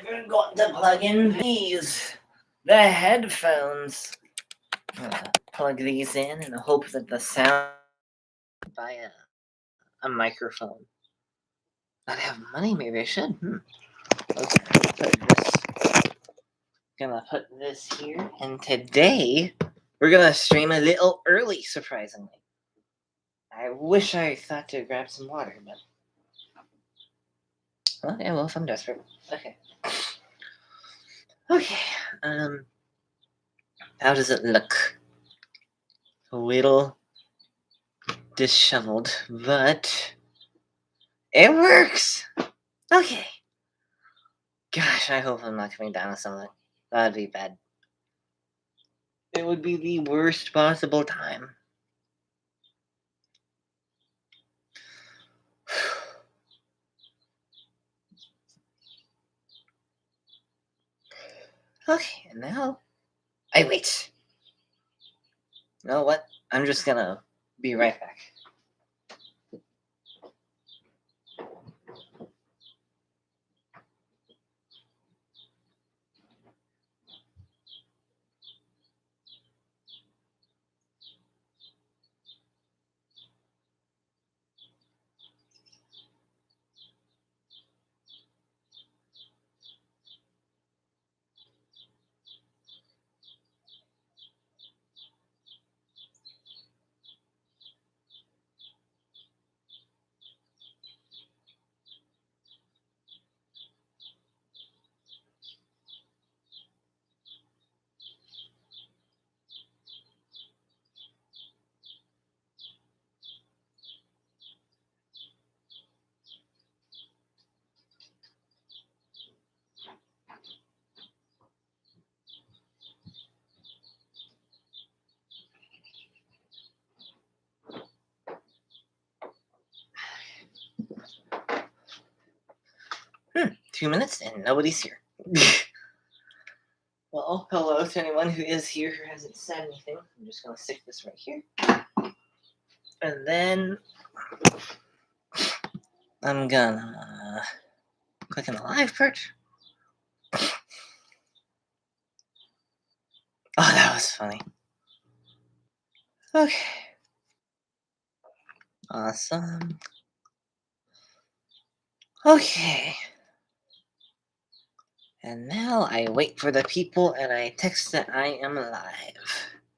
forgot to plug in the headphones. I'm gonna plug these in the hope that the sound by a microphone. Not have money, maybe I should. Okay, gonna put this here, and today we're gonna stream a little early, surprisingly. I wish I thought to grab some water, but well, yeah, well, if I'm desperate. Okay. How does it look? A little disheveled, but it works! Okay. Gosh, I hope I'm not coming down with something. That'd be bad. It would be the worst possible time. Okay, and now wait. You know what? I'm just gonna be right back. Hmm, 2 minutes and nobody's here. Well, hello to anyone who is here who hasn't said anything. I'm just gonna stick this right here. And then I'm gonna click on the live part. Oh, that was funny. Okay. Awesome. Okay. And now I wait for the people and I text that I am live.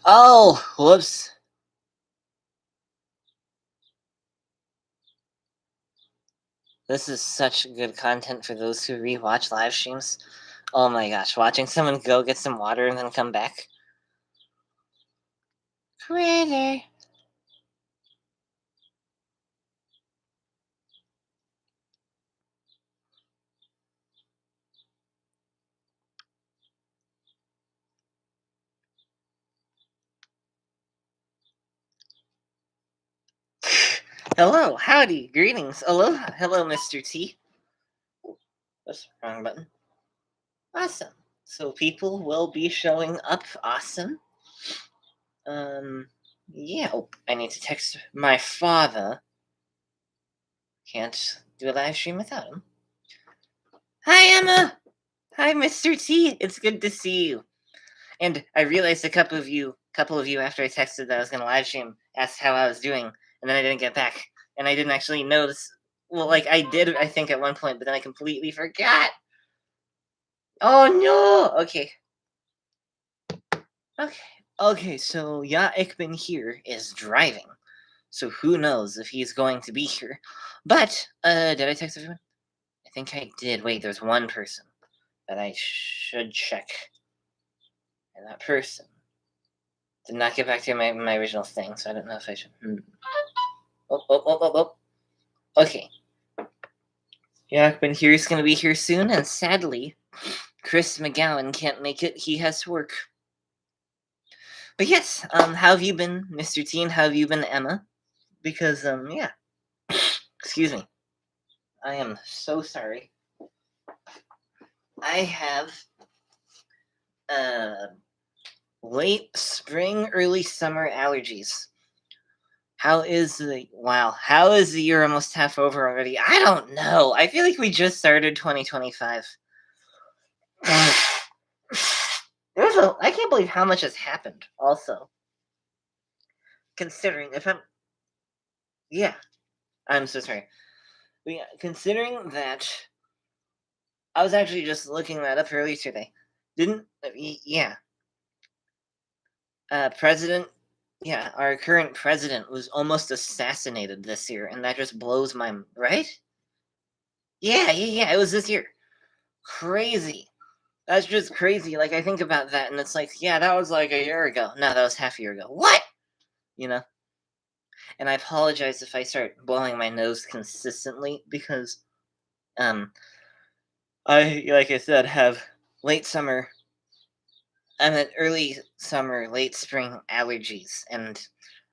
Oh, whoops. This is such good content for those who rewatch live streams. Oh my gosh, watching someone go get some water and then come back. Crazy. Hello, howdy, greetings, aloha. Hello, Mr. T. That's the wrong button. Awesome. So people will be showing up. Awesome. Yeah. Oh, I need to text my father. Can't do a live stream without him. Hi, Emma. Hi, Mr. T. It's good to see you. And I realized a couple of you after I texted that I was going to live stream asked how I was doing, and then I didn't get back, and I didn't actually notice. Well, like I did, I think at one point, but then I completely forgot. Oh no. Okay. Okay, so Ja Ikman here is driving. So who knows if he's going to be here. But, did I text everyone? I think I did. Wait, there's one person that I should check. And that person did not get back to my original thing, so I don't know if I should. Oh. Okay. Ja Ikman here is going to be here soon, and sadly, Chris McGowan can't make it. He has to work. But yes, how have you been, Mr. T, and how have you been, Emma? Because, yeah. Excuse me. I am so sorry. I have late spring, early summer allergies. How is the year almost half over already? I don't know. I feel like we just started 2025. I can't believe how much has happened also. Considering if I'm yeah, I'm so sorry. But yeah, considering that I was actually just looking that up earlier today. Didn't yeah, President yeah, our current president was almost assassinated this year, and that just blows my right? Yeah, it was this year. Crazy. That's just crazy. Like I think about that and it's like, yeah, that was like a year ago. No, that was half a year ago. What? You know? And I apologize if I start blowing my nose consistently because um I like I said have late summer I'm at early summer, late spring allergies and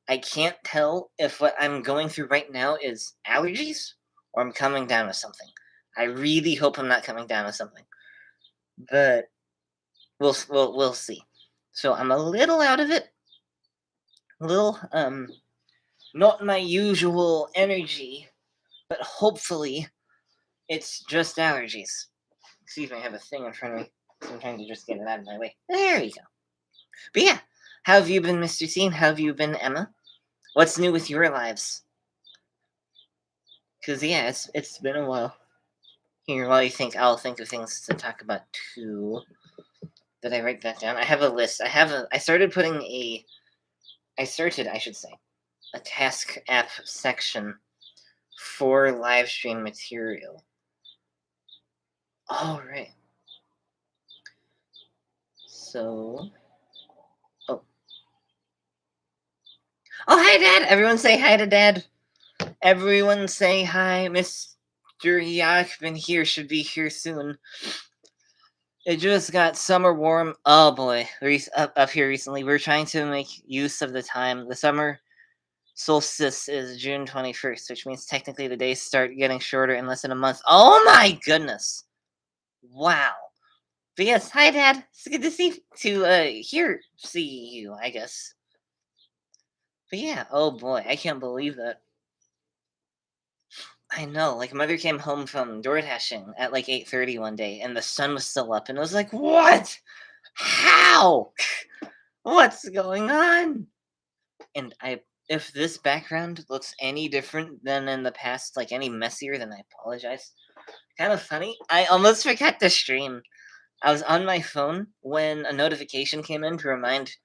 I can't tell if what I'm going through right now is allergies or I'm coming down with something. I really hope I'm not coming down with something. But we'll see. So I'm a little out of it. A little not my usual energy, but hopefully it's just allergies. Excuse me, I have a thing in front of me. So I'm trying to just get it out of my way. There we go. But yeah, how have you been, Mr. C? How have you been, Emma? What's new with your lives? Because yeah, it's been a while. Here, while you think, I'll think of things to talk about too. Did I write that down? I have a list. I started putting I started, I should say, a task app section for live stream material. All right. So, oh, oh, hi, Dad! Everyone say hi to Dad. Everyone say hi. Mr. Yakman here should be here soon. It just got summer warm. Oh boy, up here recently. We're trying to make use of the time. The summer solstice is June 21st, which means technically the days start getting shorter in less than a month. Oh my goodness! Wow. But yes, hi Dad. It's good to see you, I guess. But yeah, oh boy, I can't believe that. I know, like mother came home from door dashing at like 8:30 one day and the sun was still up and I was like, "What? How? What's going on?" And I if this background looks any different than in the past, like any messier, then I apologize. Kind of funny. I almost forgot to stream. I was on my phone when a notification came in to remind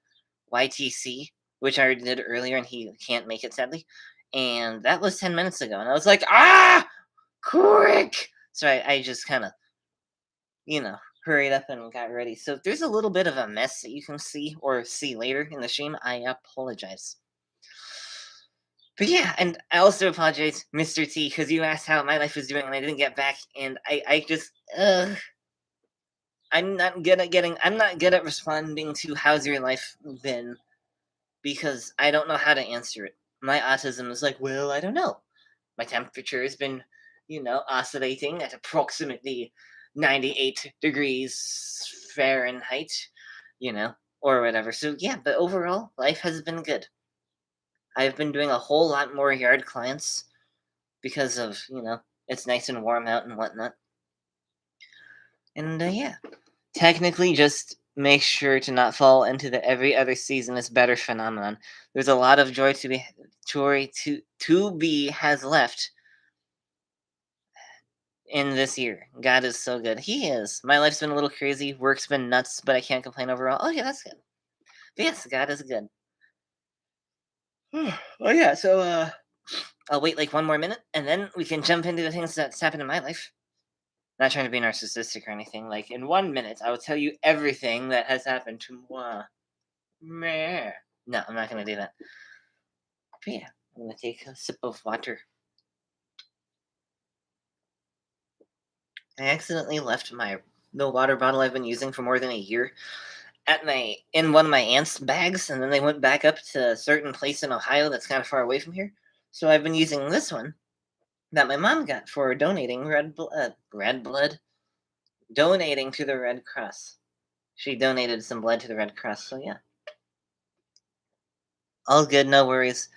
YTC, which I did earlier, and he can't make it sadly. And that was 10 minutes ago. And I was like, quick! So I just kind of, hurried up and got ready. So if there's a little bit of a mess that you can see or see later in the stream, I apologize. But yeah, and I also apologize, Mr. T, because you asked how my life was doing and I didn't get back. And I just, I'm not good at responding to how's your life been because I don't know how to answer it. My autism is like, well, I don't know. My temperature has been, oscillating at approximately 98 degrees Fahrenheit, or whatever. So, yeah, but overall, life has been good. I've been doing a whole lot more yard clients because of, it's nice and warm out and whatnot. And, yeah. Technically, just make sure to not fall into the every other season is better phenomenon. There's a lot of joy to be has left in this year. God is so good. He is. My life's been a little crazy. Work's been nuts, but I can't complain overall. Oh yeah, that's good. But yes, God is good. Oh yeah, so I'll wait like one more minute and then we can jump into the things that's happened in my life. Not trying to be narcissistic or anything. Like in 1 minute, I will tell you everything that has happened to moi. Meh. No, I'm not gonna do that. But yeah, I'm gonna take a sip of water. I accidentally left the water bottle I've been using for more than a year in one of my aunt's bags, and then they went back up to a certain place in Ohio that's kind of far away from here. So I've been using this one that my mom got for donating red blood, donating to the Red Cross. She donated some blood to the Red Cross, so yeah. All good, no worries.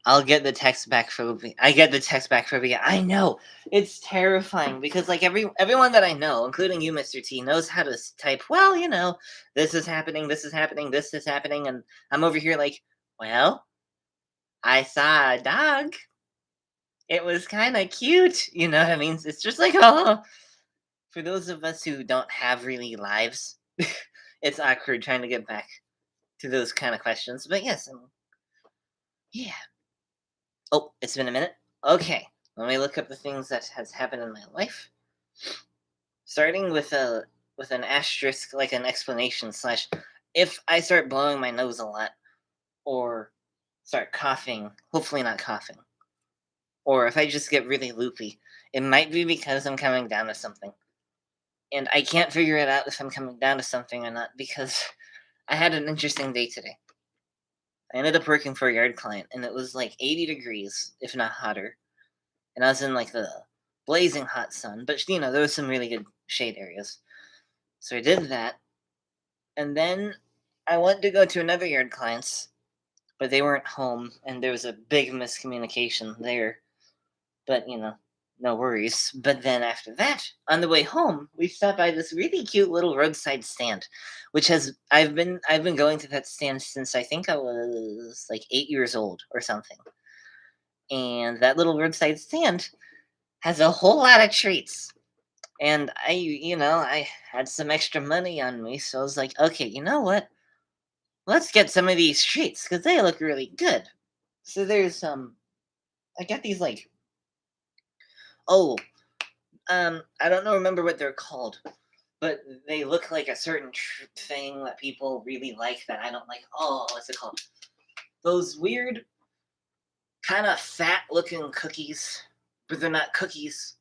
I'll get the text back for I get the text back for I know. It's terrifying because like everyone that I know, including you, Mr. T, knows how to type, well, this is happening, this is happening, this is happening, and I'm over here like, well, I saw a dog. It was kind of cute. You know what I mean? It's just like, oh, for those of us who don't have really lives, it's awkward trying to get back to those kind of questions. But yes, yeah. Oh, it's been a minute. Okay, let me look up the things that has happened in my life. Starting with an asterisk, like an explanation slash, if I start blowing my nose a lot, or start coughing, hopefully not coughing, or if I just get really loopy, it might be because I'm coming down to something. And I can't figure it out if I'm coming down to something or not because I had an interesting day today. I ended up working for a yard client and it was like 80 degrees, if not hotter. And I was in like the blazing hot sun, but there was some really good shade areas. So I did that. And then I went to go to another yard client's, but they weren't home and there was a big miscommunication there. But no worries. But then after that, on the way home, we stopped by this really cute little roadside stand, which has I've been going to that stand since I think I was like 8 years old or something. And that little roadside stand has a whole lot of treats. And I had some extra money on me, so I was like, okay, you know what? Let's get some of these treats because they look really good. So there's I got these like, oh, I don't know, remember what they're called, but they look like a certain thing that people really like that I don't like. Oh, what's it called? Those weird, kind of fat looking cookies, but they're not cookies,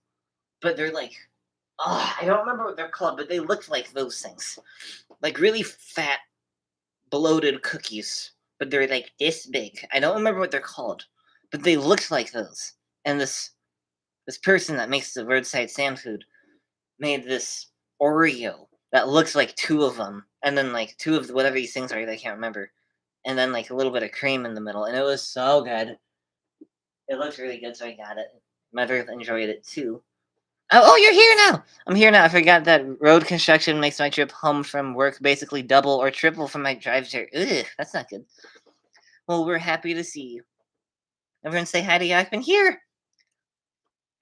but they're like, oh, I don't remember what they're called, but they look like those things. Like really fat, bloated cookies, but they're like this big. I don't remember what they're called, but they looked like those. And this person that makes the roadside stand food made this Oreo that looks like two of them, and then like two of whatever these things are that I can't remember, and then like a little bit of cream in the middle, and it was so good. It looked really good, so I got it. Mother enjoyed it too. Oh, you're here now! I'm here now. I forgot that road construction makes my trip home from work basically double or triple from my drive here. Ugh, that's not good. Well, we're happy to see you. Everyone say hi to you. I've been here.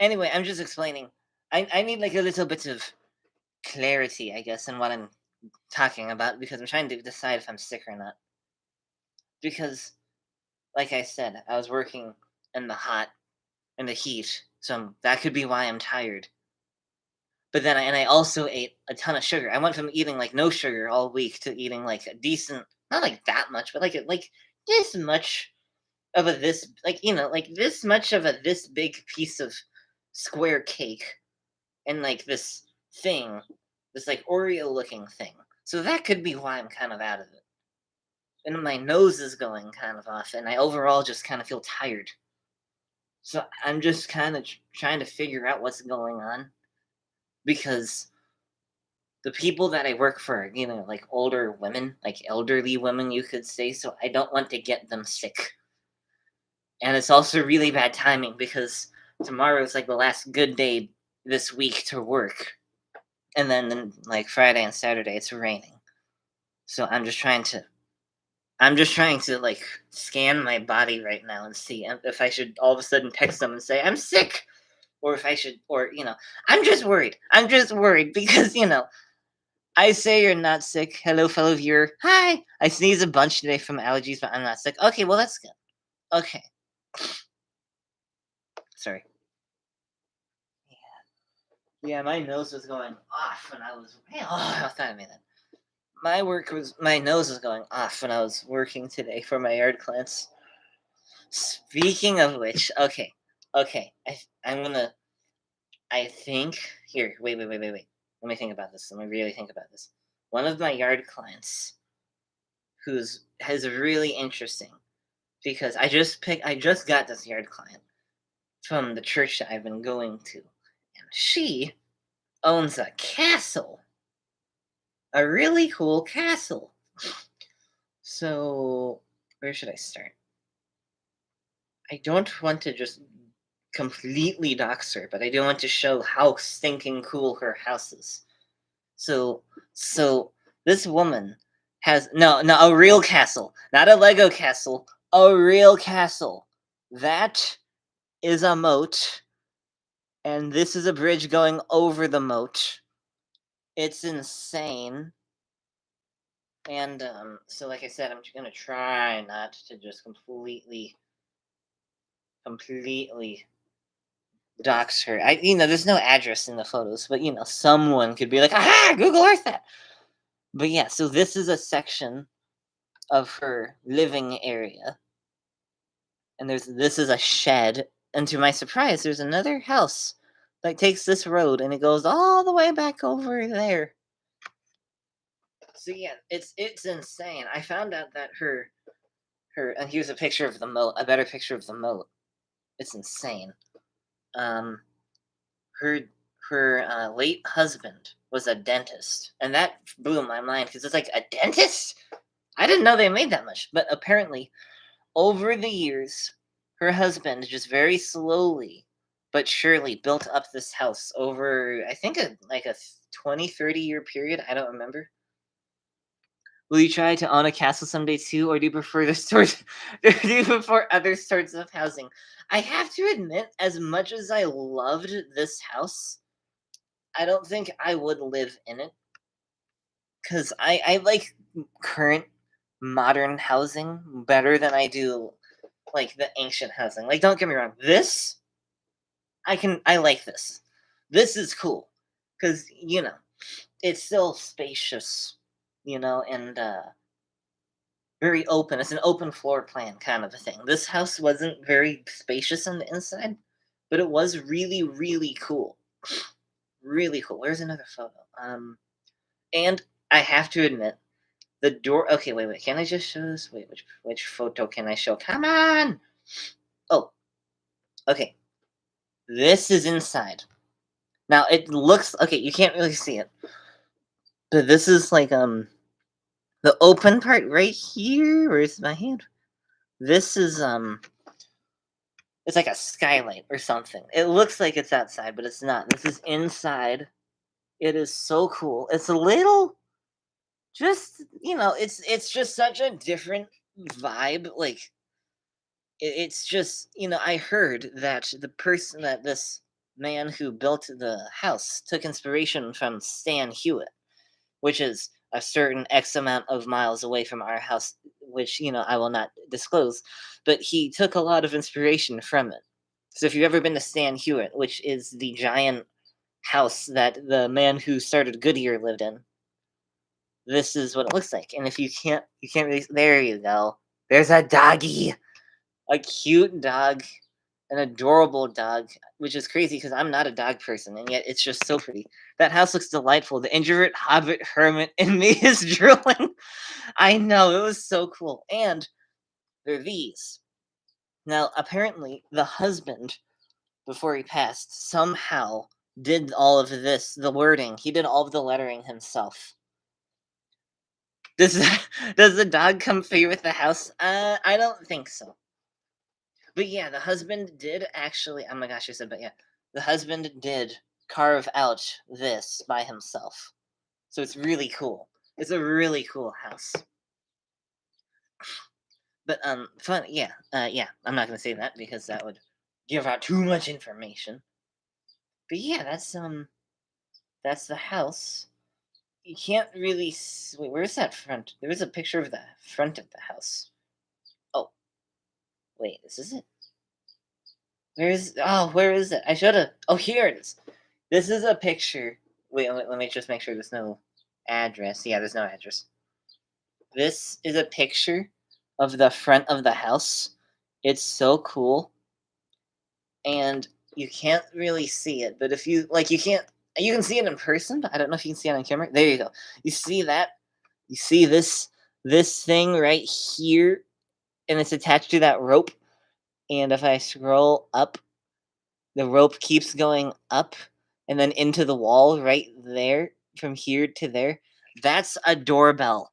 Anyway, I'm just explaining. I need like a little bit of clarity, I guess, in what I'm talking about because I'm trying to decide if I'm sick or not. Because, like I said, I was working in in the heat, so that could be why I'm tired. But then, I also ate a ton of sugar. I went from eating like no sugar all week to eating like a decent, not like that much, but like this much of a this, like like this much of a this big piece of square cake, and like thing, this like Oreo looking thing. So that could be why I'm kind of out of it. And my nose is going kind of off, and I overall just kind of feel tired. So I'm just kind of trying to figure out what's going on because the people that I work for, like older women, like elderly women, you could say. So I don't want to get them sick. And it's also really bad timing because tomorrow is like the last good day this week to work. And then like Friday and Saturday, it's raining. So I'm just trying to like scan my body right now and see if I should all of a sudden text them and say I'm sick, or if I should, or I'm just worried. I'm just worried because I say you're not sick. Hello, fellow viewer. Hi. I sneezed a bunch today from allergies, but I'm not sick. Okay, well that's good. Okay, sorry. Yeah, my nose was going off when I was. Oh, I thought I made that. My nose was going off when I was working today for my yard clients. Speaking of which, okay, I'm gonna. I think here. Wait. Let me think about this. Let me really think about this. One of my yard clients, who's has really interesting, because I just got this yard client from the church that I've been going to, and she owns a castle. a really cool castle. So, where should I start? I don't want to just completely dox her, but I do want to show how stinking cool her house is. So, so this woman has no a real castle, not a Lego castle, a real castle. That is a moat, and this is a bridge going over the moat. It's insane. And so like I said, I'm just gonna try not to just completely dox her. There's no address in the photos, but someone could be like, aha, Google Earth that. But yeah, so this is a section of her living area, and this is a shed, and to my surprise, there's another house that takes this road, and it goes all the way back over there. So yeah, it's insane. I found out that and here's a picture of the moat, a better picture of the moat. It's insane. Um, her late husband was a dentist, and that blew my mind because it's like a dentist. I didn't know they made that much, but apparently, over the years, her husband just very slowly but surely built up this house over, I think, a 20-30 year period. I don't remember. Will you try to own a castle someday too, or do you prefer the sorts? Do you prefer other sorts of housing? I have to admit, as much as I loved this house, I don't think I would live in it because I like current modern housing better than I do like the ancient housing. Like, don't get me wrong, I like this. This is cool because it's still spacious, and very open. It's an open floor plan kind of a thing. This house wasn't very spacious on the inside, but it was really, really cool. Really cool. Where's another photo? And I have to admit, the door. Okay, wait. Can I just show this? Wait, which photo can I show? Come on. Oh, okay. This is inside. Now it looks okay. You can't really see it, but this is like the open part right here. Where's my hand? This is it's like a skylight or something. It looks like it's outside, but it's not. This is inside. It is so cool. It's a little just, it's just such a different vibe. Like it's just, I heard that this man who built the house took inspiration from Stan Hewitt, which is a certain X amount of miles away from our house, which, I will not disclose, but he took a lot of inspiration from it. So if you've ever been to Stan Hewitt, which is the giant house that the man who started Goodyear lived in, this is what it looks like. And if you can't really, there you go. There's a doggy, a cute dog, an adorable dog, which is crazy because I'm not a dog person, and yet it's just so pretty. That house looks delightful. The introvert hobbit hermit in me is drooling. I know, it was so cool. And they're these. Now, apparently, the husband, before he passed, somehow did all of this, the wording. He did all of the lettering himself. Does does the dog come free with the house? I don't think so. But yeah, the husband did actually. Oh my gosh, I said, but yeah, the husband did carve out this by himself. So it's really cool. It's a really cool house. But fun. Yeah, yeah. I'm not gonna say that because that would give out too much information. But yeah, that's the house. You can't really. Wait, where's that front? There is a picture of the front of the house. Oh, wait, this is it. Where is it? I should have. Oh, here it is. This is a picture. Wait, let me just make sure there's no address. Yeah, there's no address. This is a picture of the front of the house. It's so cool. And you can't really see it, but if you like you can see it in person, but I don't know if you can see it on camera. There you go. You see that? You see this thing right here, and it's attached to that rope. And if I scroll up, the rope keeps going up and then into the wall right there from here to there. That's a doorbell.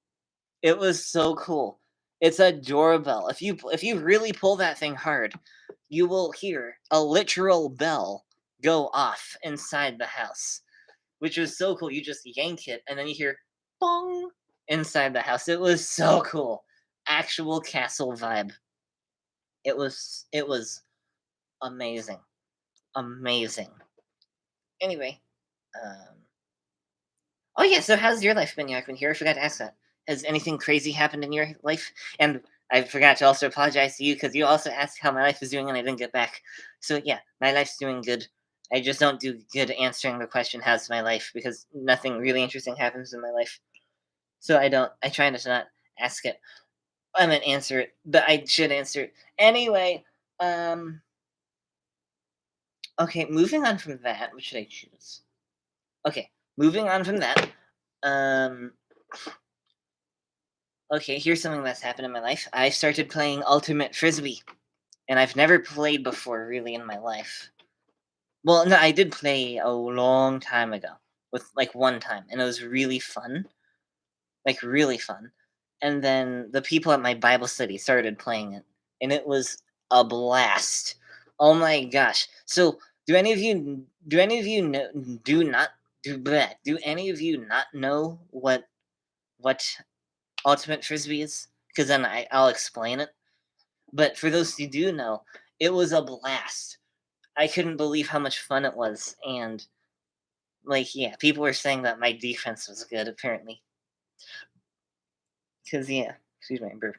It was so cool. It's a doorbell. If you really pull that thing hard, you will hear a literal bell go off inside the house, which was so cool. You just yank it and then you hear bong inside the house. It was so cool. Actual castle vibe. It was amazing. Amazing. Anyway, um oh yeah, so how's your life been, Yakman here? I forgot to ask that. Has anything crazy happened in your life? And I forgot to also apologize to you because you also asked how my life is doing and I didn't get back. So yeah, my life's doing good. I just don't do good answering the question, how's my life? Because nothing really interesting happens in my life. So I try to not ask it. I mean answer it, but I should answer it. Anyway, um okay, moving on from that, what should I choose? Okay, moving on from that. Um Okay, here's something that's happened in my life. I started playing Ultimate Frisbee, and I've never played before really in my life. Well, no, I did play a long time ago with like one time, and it was really fun, like really fun. And then the people at my Bible study started playing it, and it was a blast. Oh my gosh! So, do any of you know, do not do bleh, do any of you not know what Ultimate Frisbee is? Because then I'll explain it. But for those who do know, it was a blast. I couldn't believe how much fun it was, and like, yeah, people were saying that my defense was good apparently. Because yeah, excuse me, burp.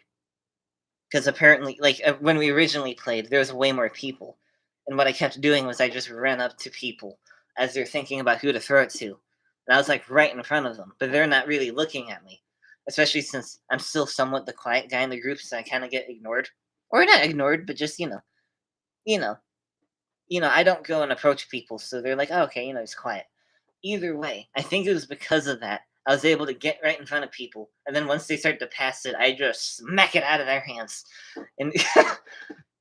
Because apparently, like when we originally played, there was way more people, and what I kept doing was I just ran up to people as they're thinking about who to throw it to, and I was like right in front of them, but they're not really looking at me, especially since I'm still somewhat the quiet guy in the group, so I kind of get ignored, or not ignored, but just you know, I don't go and approach people, so they're like, oh, okay, he's quiet. Either way, I think it was because of that. I was able to get right in front of people, and then once they start to pass it, I just smack it out of their hands, and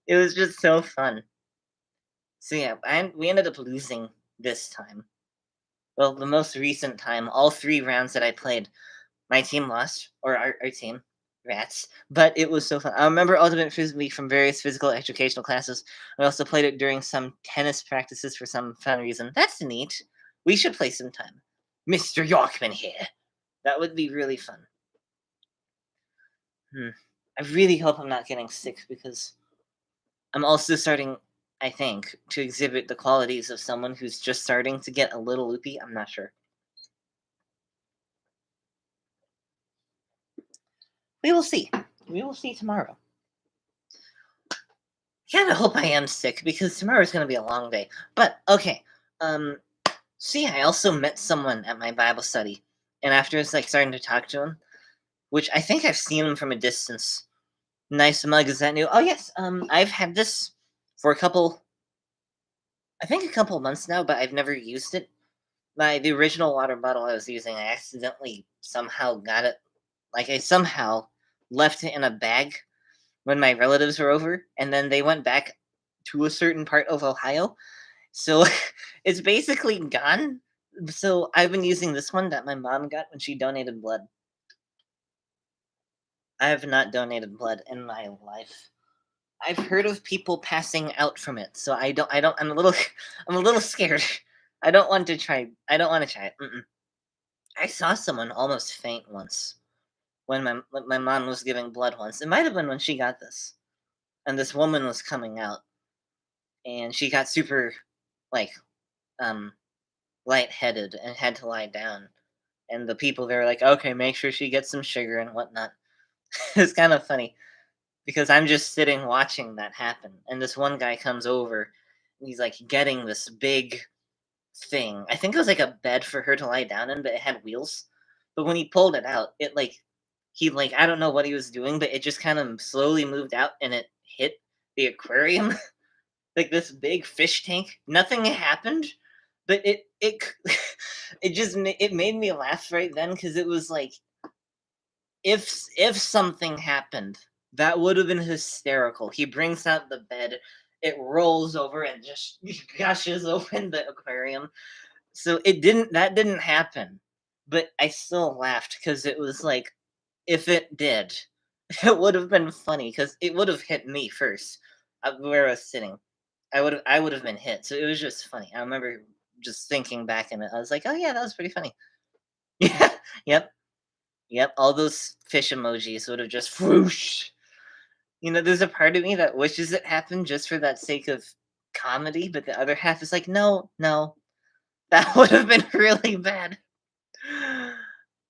it was just so fun. So yeah, we ended up losing this time. Well, the most recent time, all 3 rounds that I played, my team lost, or our team, rats. But it was so fun. I remember Ultimate Frisbee from various physical educational classes. I also played it during some tennis practices for some fun reason. That's neat. We should play sometime. Mr. Yorkman here. That would be really fun. I really hope I'm not getting sick because I'm also starting, I think, to exhibit the qualities of someone who's just starting to get a little loopy. I'm not sure. We will see. We will see tomorrow. Kind of hope I am sick because tomorrow's going to be a long day. But okay. Um. See, I also met someone at my Bible study, and after it's like starting to talk to him, which I think I've seen him from a distance. Nice mug. Is that new? Oh yes. I've had this for I think a couple months now, but I've never used it. The original water bottle I was using, I accidentally somehow got it. Like I somehow left it in a bag when my relatives were over, and then they went back to a certain part of Ohio. So it's basically gone. So I've been using this one that my mom got when she donated blood. I have not donated blood in my life. I've heard of people passing out from it, so I don't. I'm a little. I'm a little scared. I don't want to try. I don't want to try it. Mm-mm. I saw someone almost faint once when my mom was giving blood once. It might have been when she got this, and this woman was coming out, and she got super, like, um, lightheaded and had to lie down. And the people there were like, okay, make sure she gets some sugar and whatnot. It's kind of funny because I'm just sitting watching that happen, and this one guy comes over, and he's like getting this big thing. I think it was like a bed for her to lie down in, but it had wheels. But when he pulled it out, it like he like I don't know what he was doing, but it just kind of slowly moved out and it hit the aquarium, like this big fish tank. Nothing happened, but it it just it made me laugh right then because it was like if something happened, that would have been hysterical. He brings out the bed, it rolls over and just gushes open the aquarium. So it didn't that didn't happen. but I still laughed because it was like, if it did, it would have been funny because it would have hit me first, where I was sitting. I would have been hit. So it was just funny. I remember just thinking back in it. I was like, oh yeah, that was pretty funny. Yeah. Yep. Yep. All those fish emojis would have just whoosh. There's a part of me that wishes it happened just for that sake of comedy, but the other half is like, no, no, that would have been really bad.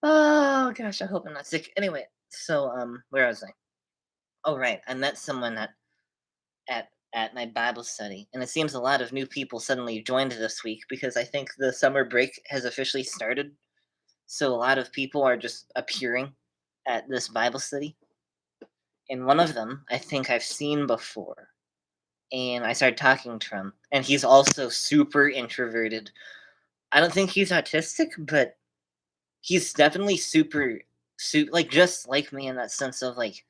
Oh gosh, I hope I'm not sick. Anyway, so where was I? Oh right, I met someone at my Bible study, and it seems a lot of new people suddenly joined this week because I think the summer break has officially started. So a lot of people are just appearing at this Bible study, and one of them I think I've seen before. And I started talking to him, and he's also super introverted. I don't think he's autistic, but he's definitely like just like me in that sense of like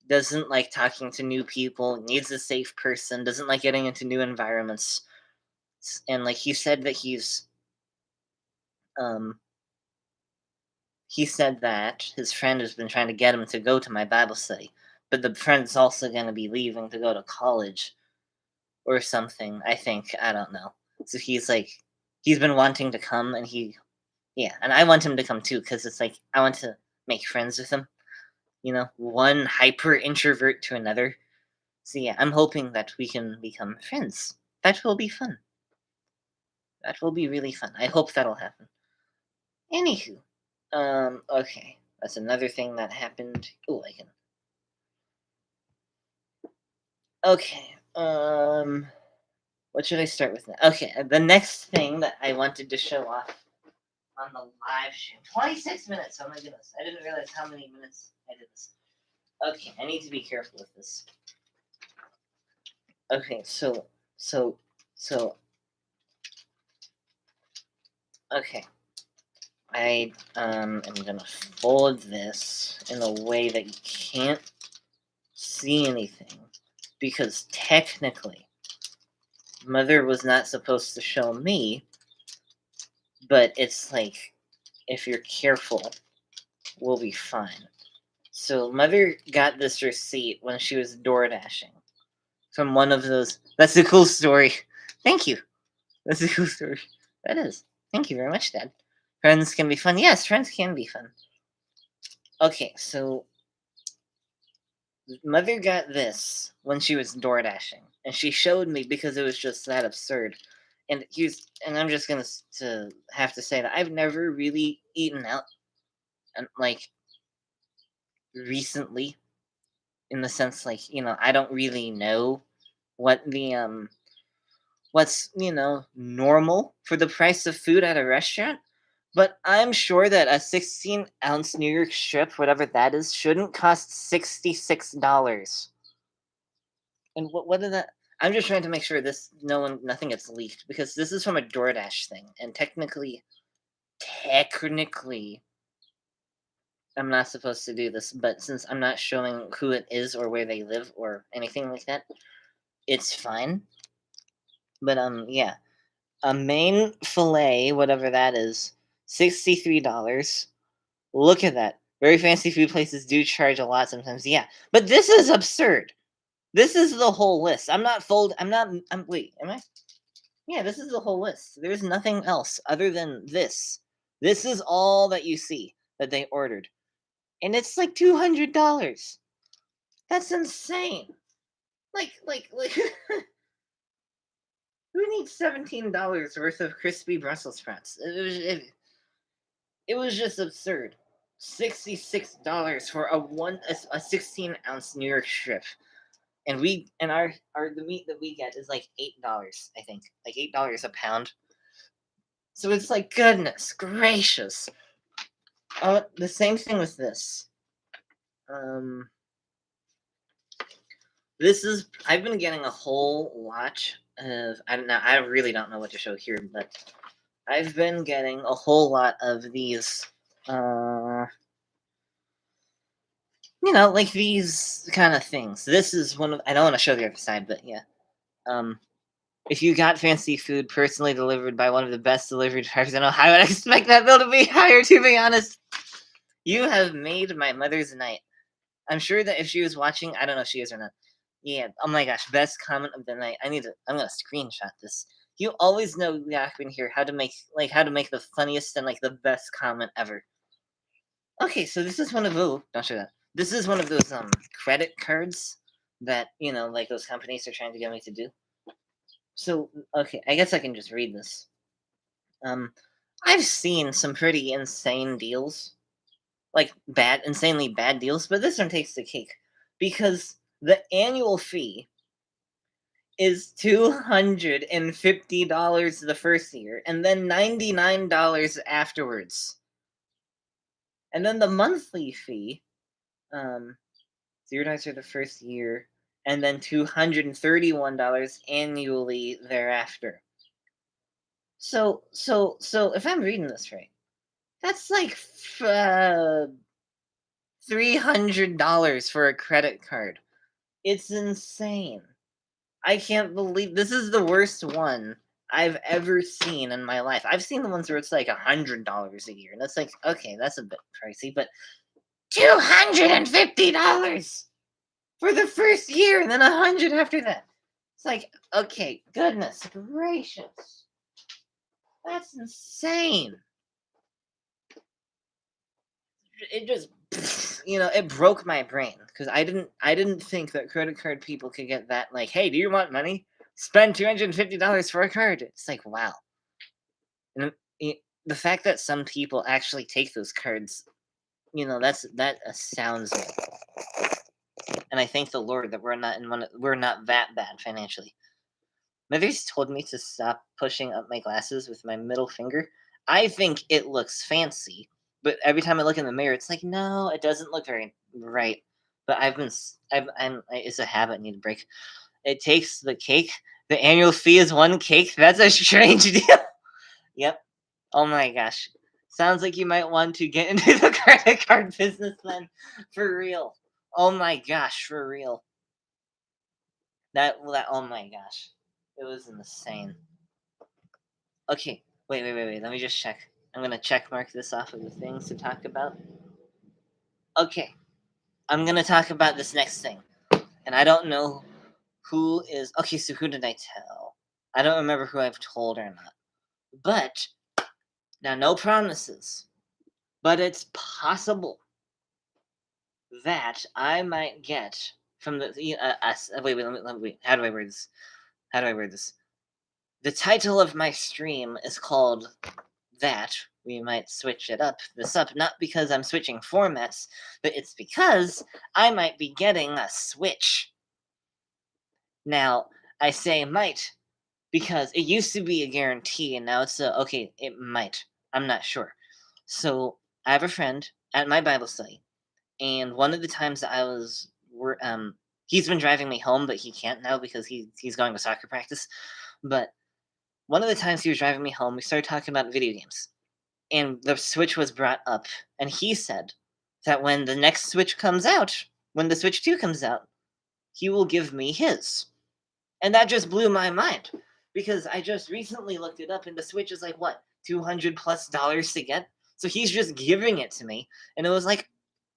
doesn't like talking to new people, needs a safe person, doesn't like getting into new environments. And like um he said that his friend has been trying to get him to go to my Bible study, but the friend's also going to be leaving to go to college or something, I think. I don't know. So he's been wanting to come, and yeah, and I want him to come too because it's like I want to make friends with him. One hyper introvert to another. So yeah, I'm hoping that we can become friends. That will be fun. That will be really fun. I hope that'll happen. Anywho, okay, that's another thing that happened. Oh, I can. Okay, what should I start with now? Okay, the next thing that I wanted to show off on the live stream. 26 minutes. Oh my goodness, I didn't realize how many minutes I did this. Okay, I need to be careful with this. Okay, so, so, okay. I am gonna fold this in a way that you can't see anything because technically Mother was not supposed to show me, but it's like if you're careful, we'll be fine. So Mother got this receipt when she was door dashing from one of those. That's a cool story. Thank you. That's a cool story. That is. Thank you very much, Dad. Friends can be fun. Yes, friends can be fun. Okay, so Mother got this when she was door dashing, and she showed me because it was just that absurd. And I'm just gonna to have to say that I've never really eaten out, and like recently, in the sense like I don't really know what the what's normal for the price of food at a restaurant. But I'm sure that a 16-ounce New York strip, whatever that is, shouldn't cost $66. And what is that? I'm just trying to make sure nothing gets leaked because this is from a DoorDash thing, and technically, I'm not supposed to do this. But since I'm not showing who it is or where they live or anything like that, it's fine. But yeah, a main fillet, whatever that is, $63. Look at that. Very fancy food places do charge a lot sometimes. Yeah, but this is absurd. This is the whole list. I'm not fold. I'm not. I'm wait. Am I? Yeah, this is the whole list. There's nothing else other than this. This is all that you see that they ordered, and it's like $200. That's insane. Like. Who needs $17 worth of crispy Brussels sprouts? It was just absurd. $66 for a 16-ounce New York strip, and our the meat that we get is like $8. I think like $8 a pound. So it's like goodness gracious. The same thing with this. Um, this is I've been getting a whole lot of I don't know. I really don't know what to show here, but I've been getting a whole lot of these. Like these kind of things. This is one of. I don't want to show the other side, but yeah. Um, If you got fancy food personally delivered by one of the best delivery drivers I know, I would expect that bill to be higher, to be honest. You have made my mother's night. I'm sure that if she was watching, I don't know if she is or not. Yeah, oh my gosh, best comment of the night. I'm gonna screenshot this. You always know, Yakman here, how to make the funniest and like the best comment ever. Okay, so this is one of those. Don't show that. This is one of those credit cards that like those companies are trying to get me to do. So okay, I guess I can just read this. Um, I've seen some pretty insane deals, like insanely bad deals, but this one takes the cake because the annual fee is $250 the first year, and then $99 afterwards, and then the monthly fee, $0 for the first year, and then $231 annually thereafter. So if I'm reading this right, that's like $300 for a credit card. It's insane. I can't believe this is the worst one I've ever seen in my life. I've seen the ones where it's like $100 a year, and that's like, okay, that's a bit pricey, but $250 for the first year, and then 100 after that. It's like, okay, goodness gracious, that's insane. It just it broke my brain because I didn't think that credit card people could get that, like, hey, do you want money? Spend $250 for a card. It's like, wow. And the fact that some people actually take those cards, that astounds me. And I thank the Lord that we're not that bad financially. Mother's told me to stop pushing up my glasses with my middle finger. I think it looks fancy, but every time I look in the mirror, it's like, no, it doesn't look very right. But it's a habit I need to break. It takes the cake. The annual fee is one cake. That's a strange deal. Yep. Oh my gosh. Sounds like you might want to get into the credit card business then. For real. Oh my gosh, for real. Oh my gosh. It was insane. Okay, wait. Let me just check. I'm gonna check mark this off of the things to talk about. Okay, I'm gonna talk about this next thing, and I don't know who is. Okay, so who did I tell? I don't remember who I've told or not. But now, no promises. But it's possible that I might get from the us. Wait. How do I word this? How do I word this? The title of my stream is called that. We might switch this up, not because I'm switching formats, but it's because I might be getting a Switch. Now, I say might because it used to be a guarantee, and now it's okay, it might. I'm not sure. So, I have a friend at my Bible study, and one of the times that he's been driving me home, but he can't now because he's going to soccer practice. But one of the times he was driving me home, we started talking about video games. And the Switch was brought up, and he said that when the next Switch comes out, when the Switch 2 comes out, he will give me his. And that just blew my mind because I just recently looked it up, and the Switch is like, what, $200+ to get? So he's just giving it to me, and it was like,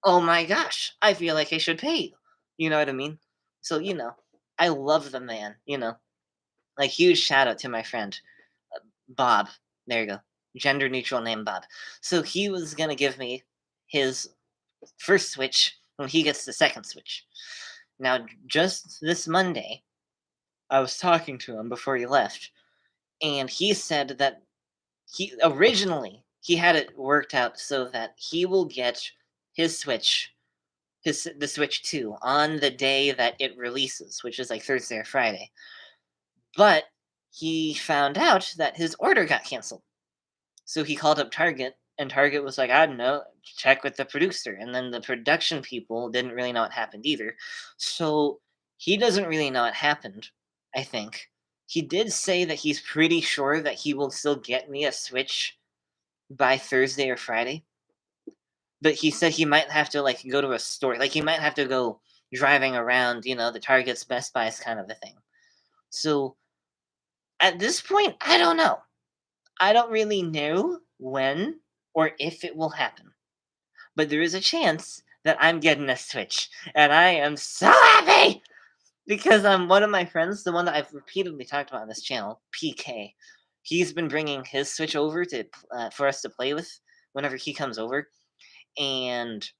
oh my gosh, I feel like I should pay you. You know what I mean? So, I love the man, Like, huge shout out to my friend, Bob. There you go. Gender neutral name Bob. So he was gonna give me his first Switch when he gets the second Switch. Now, just this Monday, I was talking to him before he left, and he said that he had it worked out so that he will get his Switch, the Switch 2, on the day that it releases, which is like Thursday or Friday. But he found out that his order got canceled. So he called up Target, and Target was like, I don't know, check with the producer. And then the production people didn't really know what happened either. So he doesn't really know what happened, I think. He did say that he's pretty sure that he will still get me a Switch by Thursday or Friday. But he said he might have to like go to a store. Like he might have to go driving around, the Targets, Best Buys kind of a thing. So At this point, I don't know. I don't really know when or if it will happen, but there is a chance that I'm getting a Switch, and I am so happy because one of my friends, the one that I've repeatedly talked about on this channel, PK, he's been bringing his Switch over to for us to play with whenever he comes over, and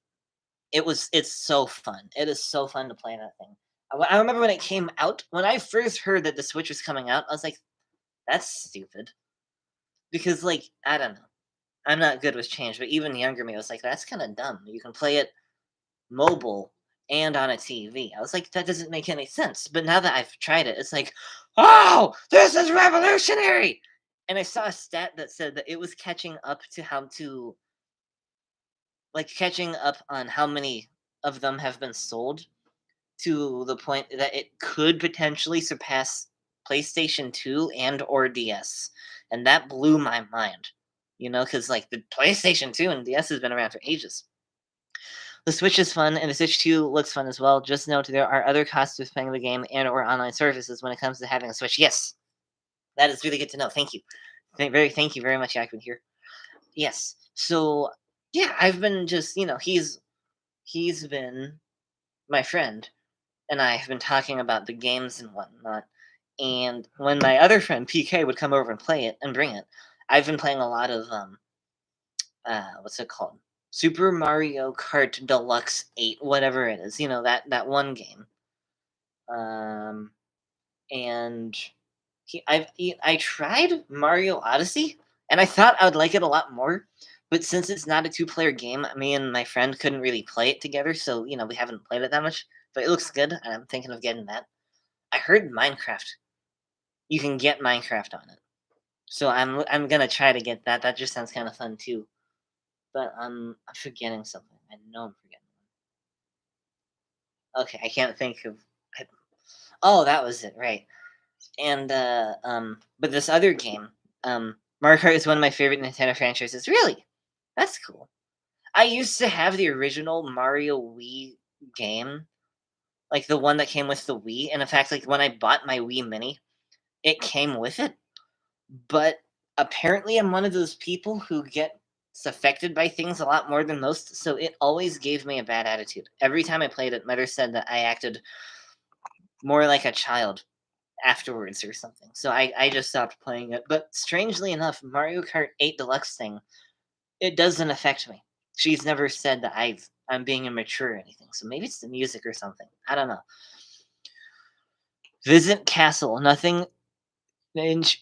it's so fun. It is so fun to play that thing. I remember when it came out, when I first heard that the Switch was coming out, I was like, "That's stupid," because I don't know. I'm not good with change, but even younger me was like, "That's kind of dumb. You can play it mobile and on a TV." I was like, "That doesn't make any sense." But now that I've tried it, it's like, "Oh, this is revolutionary!" And I saw a stat that said that it was catching up to catching up on how many of them have been sold to the point that it could potentially surpass PlayStation 2 and or DS. And that blew my mind. Because the PlayStation 2 and DS has been around for ages. The Switch is fun, and the Switch 2 looks fun as well. Just note there are other costs with playing the game and or online services when it comes to having a Switch. Yes, that is really good to know. Thank you. Thank you very much, Yakman here. Yes. So yeah, I've been just he's been my friend, and I have been talking about the games and whatnot. And when my other friend PK would come over and play it and bring it, I've been playing a lot of what's it called? Super Mario Kart Deluxe 8, whatever it is. That one game. Um and I tried Mario Odyssey and I thought I would like it a lot more, but since it's not a two-player game, me and my friend couldn't really play it together, so we haven't played it that much. But it looks good, and I'm thinking of getting that. I heard Minecraft. You can get Minecraft on it. So I'm gonna try to get that. That just sounds kind of fun too. But I'm forgetting something. I know I'm forgetting. Okay, I can't think of. Oh, that was it, right? And but this other game, Mario Kart is one of my favorite Nintendo franchises. Really, that's cool. I used to have the original Mario Wii game, like the one that came with the Wii. And in fact, like when I bought my Wii Mini, it came with it. But apparently, I'm one of those people who gets affected by things a lot more than most. So it always gave me a bad attitude. Every time I played it, Mother said that I acted more like a child afterwards or something. So I just stopped playing it. But strangely enough, Mario Kart 8 Deluxe thing, it doesn't affect me. She's never said that I'm being immature or anything. So maybe it's the music or something. I don't know. Visit castle. Nothing.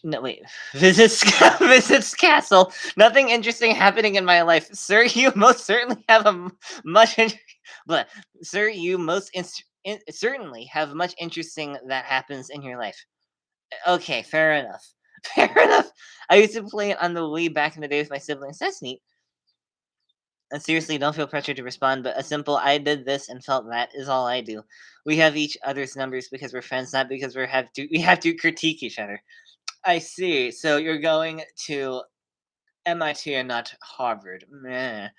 No wait. Visits visits castle. Nothing interesting happening in my life, sir. You most certainly have much. But sir, you certainly have much interesting that happens in your life. Okay, fair enough. Fair enough. I used to play it on the Wii back in the day with my siblings. That's neat. And seriously, don't feel pressure to respond, but a simple "I did this and felt that" is all I do. We have each other's numbers because we're friends, not because we have to critique each other. I see. So you're going to MIT and not Harvard. Meh.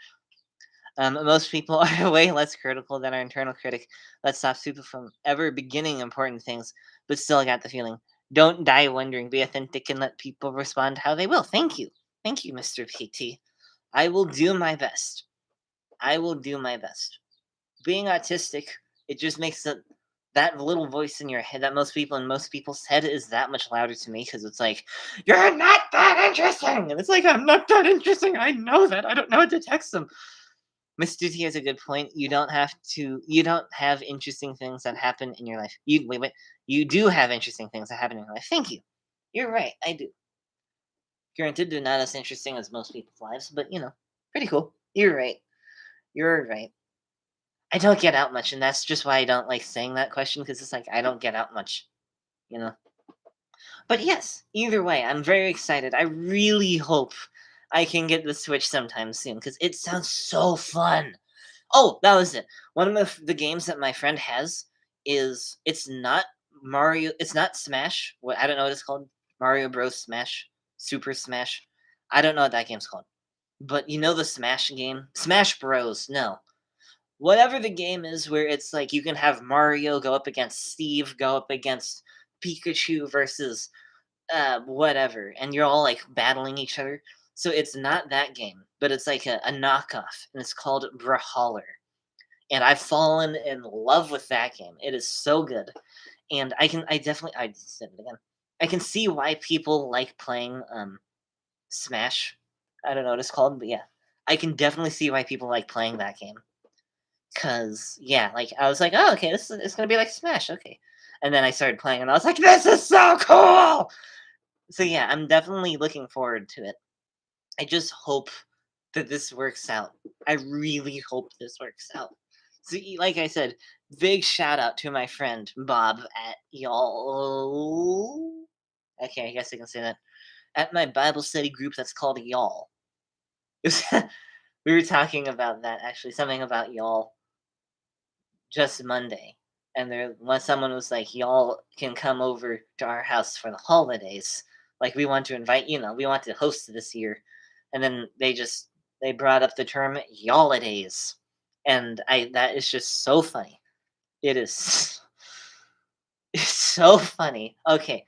Most people are way less critical than our internal critic. That stops people from ever beginning important things, but still got the feeling. Don't die wondering. Be authentic and let people respond how they will. Thank you. Thank you, Mr. PT. I will do my best. I will do my best. Being autistic, it just makes that little voice in your head that most people in most people's head is that much louder to me because it's like, you're not that interesting. And it's like, I'm not that interesting. I know that. I don't know what to text them. Mr. T has a good point. You don't have interesting things that happen in your life. Wait. You do have interesting things that happen in your life. Thank you. You're right. I do. Granted, they're not as interesting as most people's lives, but pretty cool. You're right. You're right. I don't get out much, and that's just why I don't like saying that question because it's like I don't get out much, you know. But yes, either way, I'm very excited. I really hope I can get the Switch sometime soon because it sounds so fun. Oh, that was it. One of the games that my friend has is it's not Mario. It's not Smash. What I don't know what it's called. Mario Bros. Smash, Super Smash. I don't know what that game's called. But you know the Smash game, Smash Bros. No, whatever the game is where it's like you can have Mario go up against Steve, go up against Pikachu versus whatever, and you're all like battling each other. So it's not that game, but it's like a knockoff, and it's called Brawler. And I've fallen in love with that game. It is so good, and I said it again. I can see why people like playing Smash. I don't know what it's called, but yeah, I can definitely see why people like playing that game. Cause yeah, like I was like, oh, okay, it's gonna be like Smash, okay. And then I started playing, and I was like, this is so cool. So yeah, I'm definitely looking forward to it. I just hope that this works out. I really hope this works out. So, like I said, big shout out to my friend Bob at y'all. Okay, I guess I can say that at my Bible study group that's called y'all. We were talking about that actually, something about y'all just Monday, and there when someone was like, "Y'all can come over to our house for the holidays. Like we want to invite, we want to host this year." And then they brought up the term "y'allidays," and I that is just so funny. It is it's so funny. Okay,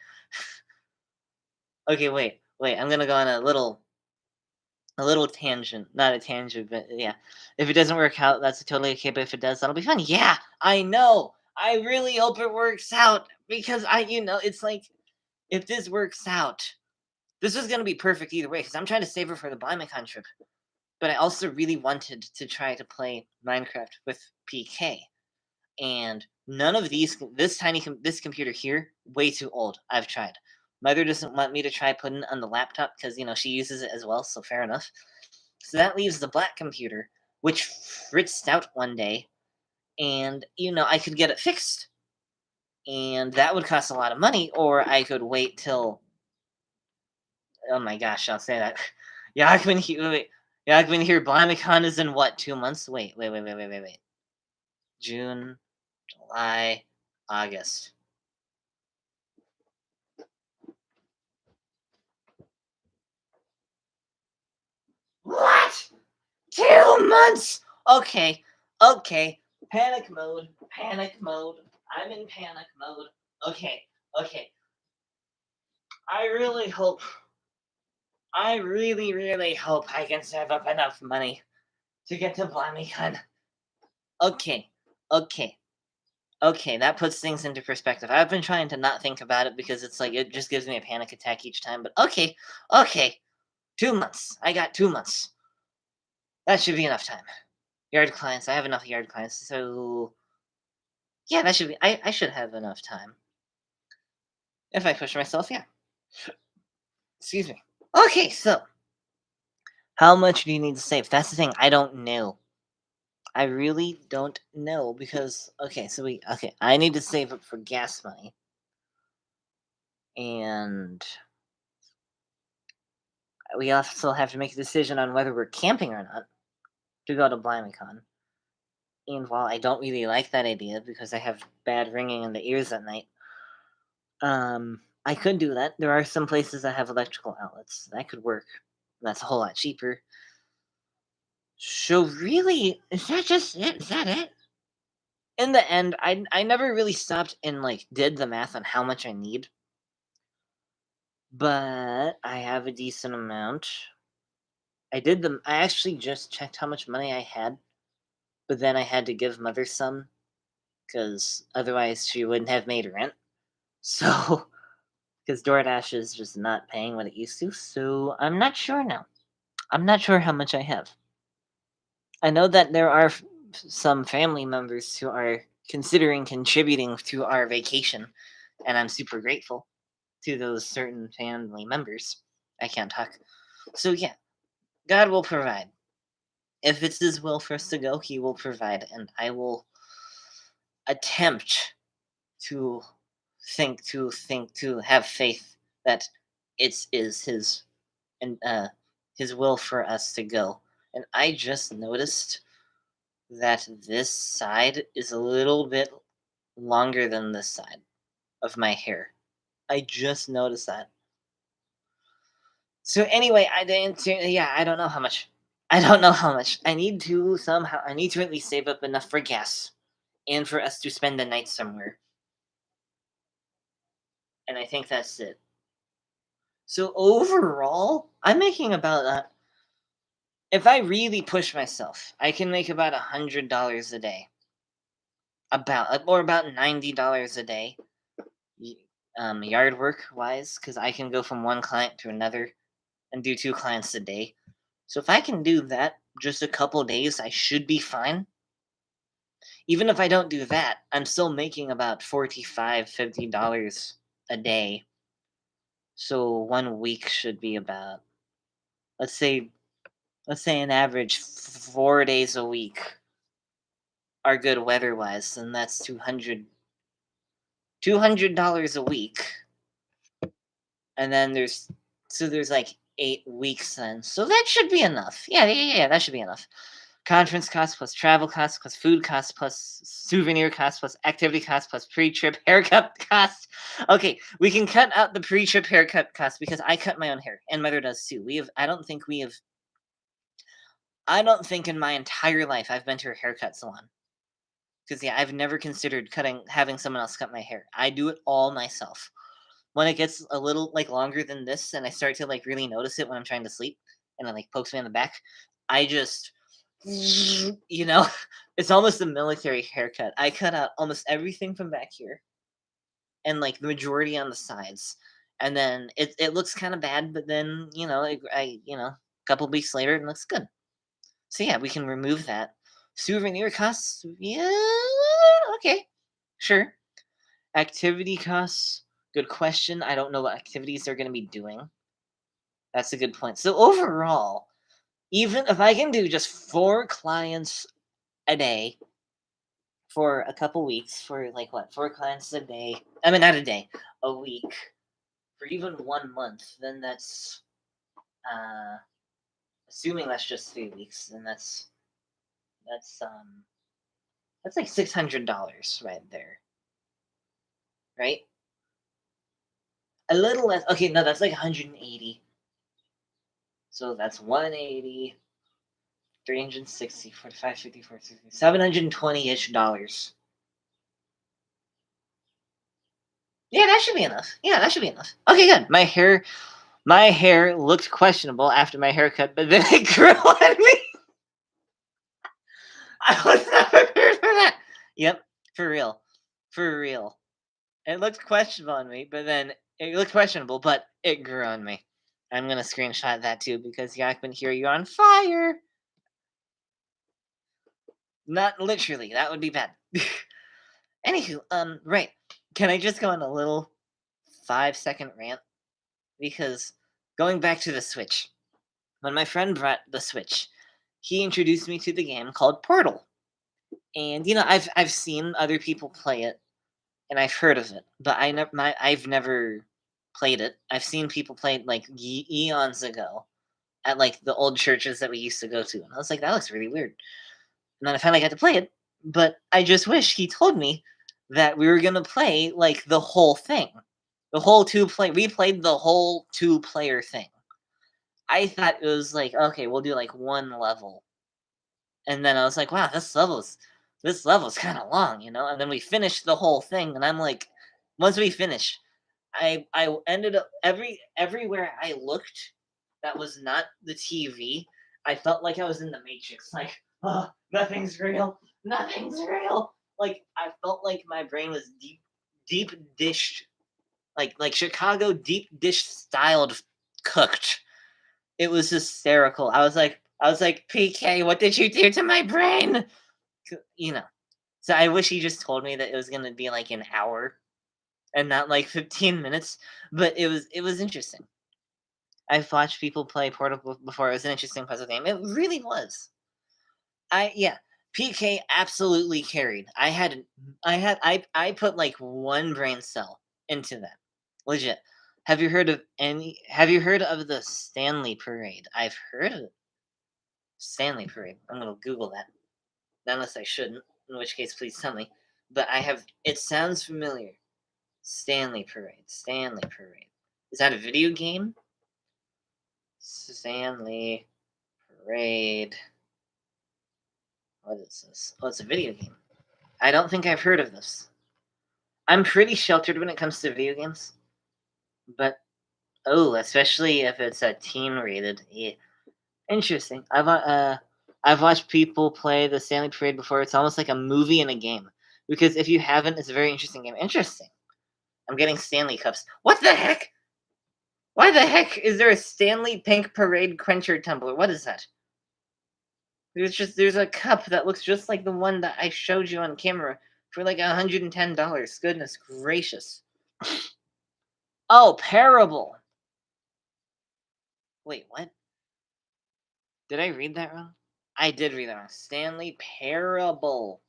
okay, wait. I'm gonna go on a little tangent, not a tangent, but yeah. If it doesn't work out, that's totally okay. But if it does, that'll be fun. Yeah, I know. I really hope it works out because it's like if this works out, this is gonna be perfect either way. Because I'm trying to save her for the BlimeCon trip, but I also really wanted to try to play Minecraft with PK, and none of these. This computer here, way too old. I've tried. Mother doesn't want me to try putting it on the laptop because she uses it as well. So fair enough. So that leaves the black computer, which fritzed out one day, and I could get it fixed, and that would cost a lot of money, or I could wait till. Oh my gosh, I'll say that. Yakman here. Wait, Yakman here. BlimeCon is in what? 2 months? Wait. June, July, August. What? 2 months? Okay. Panic mode. I'm in panic mode. Okay. I really hope. I really, really hope I can save up enough money to get to BlimeCon. Okay. Okay. Okay, that puts things into perspective. I've been trying to not think about it because it's like it just gives me a panic attack each time. But okay. 2 months. I got 2 months. That should be enough time. Yard clients. I have enough yard clients. So yeah, that should be. I should have enough time if I push myself. Yeah. Excuse me. Okay, so how much do you need to save? That's the thing. I don't know. I really don't know because I need to save up for gas money, and we also have to make a decision on whether we're camping or not to go to BlimeCon. And while I don't really like that idea because I have bad ringing in the ears at night, I could do that. There are some places that have electrical outlets that could work. That's a whole lot cheaper. So really, is that just it? Is that it? In the end, I never really stopped and did the math on how much I need, but I have a decent amount. I actually just checked how much money I had, but then I had to give mother some because otherwise she wouldn't have made rent. So, because DoorDash is just not paying what it used to, so I'm not sure now. I'm not sure how much I have. I know that there are some family members who are considering contributing to our vacation, and I'm super grateful to those certain family members. I can't talk. So, yeah, God will provide. If it's His will for us to go, He will provide, and I will attempt to to have faith that it is and His will for us to go. And I just noticed that this side is a little bit longer than this side of my hair. I just noticed that. So anyway, I didn't. Yeah, I don't know how much. I don't know how much. I need to at least save up enough for gas, and for us to spend the night somewhere. And I think that's it. So overall, I'm making about if I really push myself, I can make about $100 a day. About $90 a day. y- Yard work wise, because I can go from one client to another and do 2 clients a day. So if I can do that just a couple days, I should be fine. Even if I don't do that, I'm still making about $45, $50 a day. So 1 week should be about, let's say let's say an average 4 days a week are good weather wise, and that's $200 a week. And then there's like 8 weeks then. So that should be enough. Yeah, that should be enough. Conference costs plus travel costs plus food costs plus souvenir costs plus activity costs plus pre-trip haircut costs. Okay, we can cut out the pre-trip haircut costs because I cut my own hair and mother does too. I don't think in my entire life I've been to a haircut salon. Because yeah, I've never considered having someone else cut my hair. I do it all myself. When it gets a little like longer than this, and I start to like really notice it when I'm trying to sleep, and it like pokes me in the back, I just, you know, it's almost a military haircut. I cut out almost everything from back here, and like the majority on the sides, and then it looks kind of bad, but then a couple weeks later it looks good. So yeah, we can remove that. Souvenir costs, yeah, okay, sure. Activity costs, good question. I don't know what activities they're going to be doing. That's a good point. So overall, even if I can do just 4 clients a day for a couple weeks, for like what, 4 clients a day? I mean, not a day, a week, for even 1 month, then uh, assuming that's just 3 weeks, then that's um, that's like $600 right there, right? A little less. Okay, no, that's like 180. So that's 180, 360, 45, 54, 60, $720-ish dollars. Yeah, that should be enough. Yeah, that should be enough. Okay, good. My hair looked questionable after my haircut, but then it grew on me. I was not prepared for that. Yep, for real. For real. It looked questionable on me, but then it looked questionable, but it grew on me. I'm gonna screenshot that too because Yakman here, you're on fire. Not literally. That would be bad. Anywho, right. Can I just go on a little 5-second rant? Because going back to the Switch, when my friend brought the Switch, he introduced me to the game called Portal. And I've seen other people play it, and I've heard of it, but I've never played it. I've seen people play it like eons ago at like the old churches that we used to go to, and I was like, that looks really weird. And then I finally got to play it, but I just wish he told me that we were gonna play like the whole thing, the whole We played the whole 2-player thing. I thought it was like, okay, we'll do like one level, and then I was like, wow, this level's kind of long, And then we finished the whole thing, and I'm like, once we finish, I ended up everywhere I looked that was not the TV. I felt like I was in the Matrix. Like, oh, nothing's real. Nothing's real. Like I felt like my brain was deep dish, like Chicago deep dish styled cooked. It was hysterical. I was like, PK, what did you do to my brain? You know. So I wish he just told me that it was gonna be like an hour and not like 15 minutes. But it was interesting. I've watched people play Portal before. It was an interesting puzzle game. It really was. Yeah. PK absolutely carried. I put like one brain cell into that. Legit. Have you heard of the Stanley Parade? I've heard of it. Stanley Parade. I'm gonna Google that. Unless I shouldn't, in which case please tell me. But it sounds familiar. Stanley Parade. Stanley Parade. Is that a video game? Stanley Parade. What is this? Oh, it's a video game. I don't think I've heard of this. I'm pretty sheltered when it comes to video games. But Oh, especially if it's a teen rated. Yeah. Interesting. I've watched people play the Stanley Parade before. It's almost like a movie and a game. Because if you haven't, it's a very interesting game. Interesting. I'm getting Stanley cups. What the heck? Why the heck is there a Stanley Pink Parade Quencher tumbler? What is that? There's a cup that looks just like the one that I showed you on camera for like $110. Goodness gracious. Oh, Parable. Wait, what? Did I read that wrong? I did read that wrong. Stanley Parable.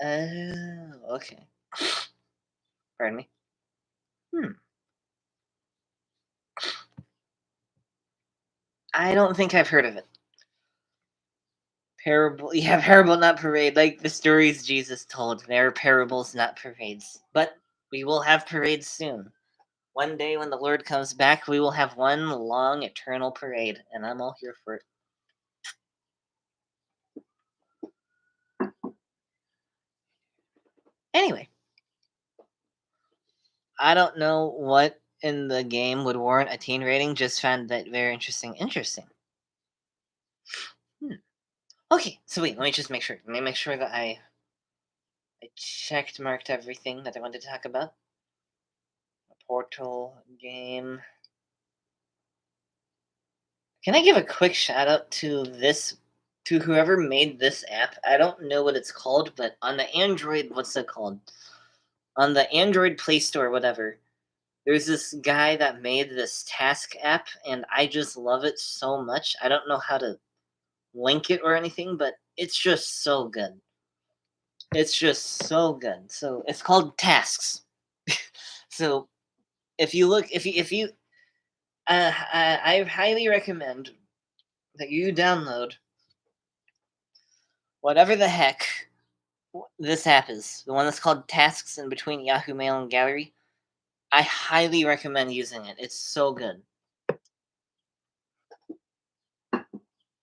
Oh, okay. Pardon me. Hmm. I don't think I've heard of it. Parable, yeah, parable, not parade. Like the stories Jesus told, they're parables, not parades. But we will have parades soon. One day when the Lord comes back, we will have one long eternal parade, and I'm all here for it. Anyway, I don't know what in the game would warrant a teen rating, just found that very interesting. Interesting. Hmm. Okay, so wait, let me just make sure. Let me make sure that I checked marked everything that I wanted to talk about. A Portal game. Can I give a quick shout out to whoever made this app? I don't know what it's called, but on the Android, what's it called? On the Android Play Store, whatever. There's this guy that made this task app, and I just love it so much. I don't know how to link it or anything, but it's just so good. It's just so good. So it's called Tasks. So if you, I highly recommend that you download whatever the heck this app is, the one that's called Tasks in between Yahoo Mail and Gallery. I highly recommend using it. It's so good.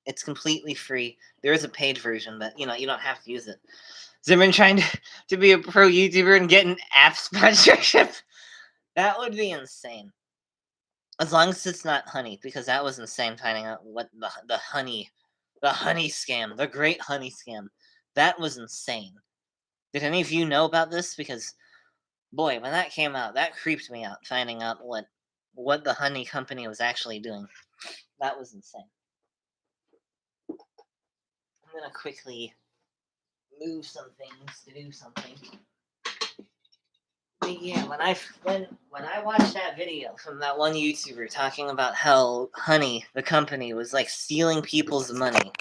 It's completely free. There is a paid version, but you don't have to use it. Zimmerman trying to be a pro YouTuber and get an app sponsorship. That would be insane. As long as it's not honey, because that was insane finding out what the honey scam, the great honey scam. That was insane. Did any of you know about this? Because boy, when that came out, that creeped me out, finding out what the honey company was actually doing. That was insane. I'm gonna quickly move some things to do something. But yeah, when I watched that video from that one YouTuber talking about how Honey, the company, was like stealing people's money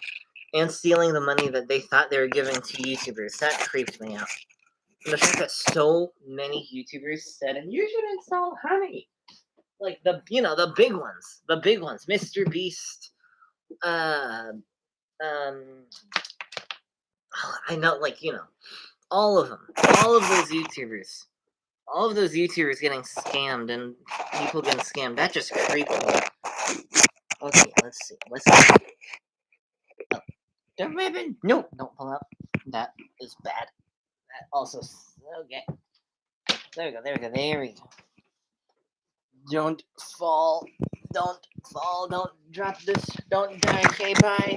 and stealing the money that they thought they were giving to YouTubers, that creeped me out. And the fact that so many YouTubers said, "And you should install Honey," like the big ones, Mr. Beast, uh, I know, all of them, all of those YouTubers. All of those YouTubers getting scammed and people getting scammed, that just creeped me. Okay, let's see. Oh, the ribbon! No, don't pull out. That is bad. That also. Okay. There we go. Don't fall. Don't fall. Don't drop this. Don't die. Okay, bye.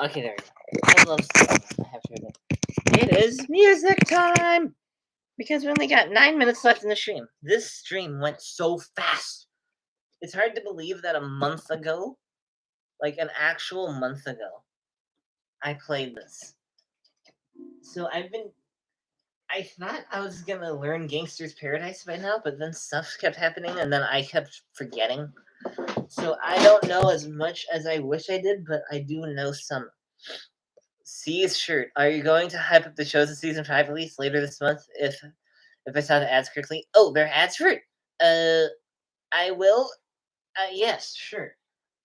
Okay, there we go. I love singing. I have to admit. It is music time! Because we only got 9 minutes left in the stream. This stream went so fast. It's hard to believe that a month ago, like an actual month ago, I played this. So I thought I was gonna learn Gangster's Paradise by now, but then stuff kept happening and then I kept forgetting. So I don't know as much as I wish I did, but I do know some. C's shirt. Are you going to hype up the shows of season 5 release later this month? If I saw the ads correctly. Oh, there are ads for it. I will. Yes, sure.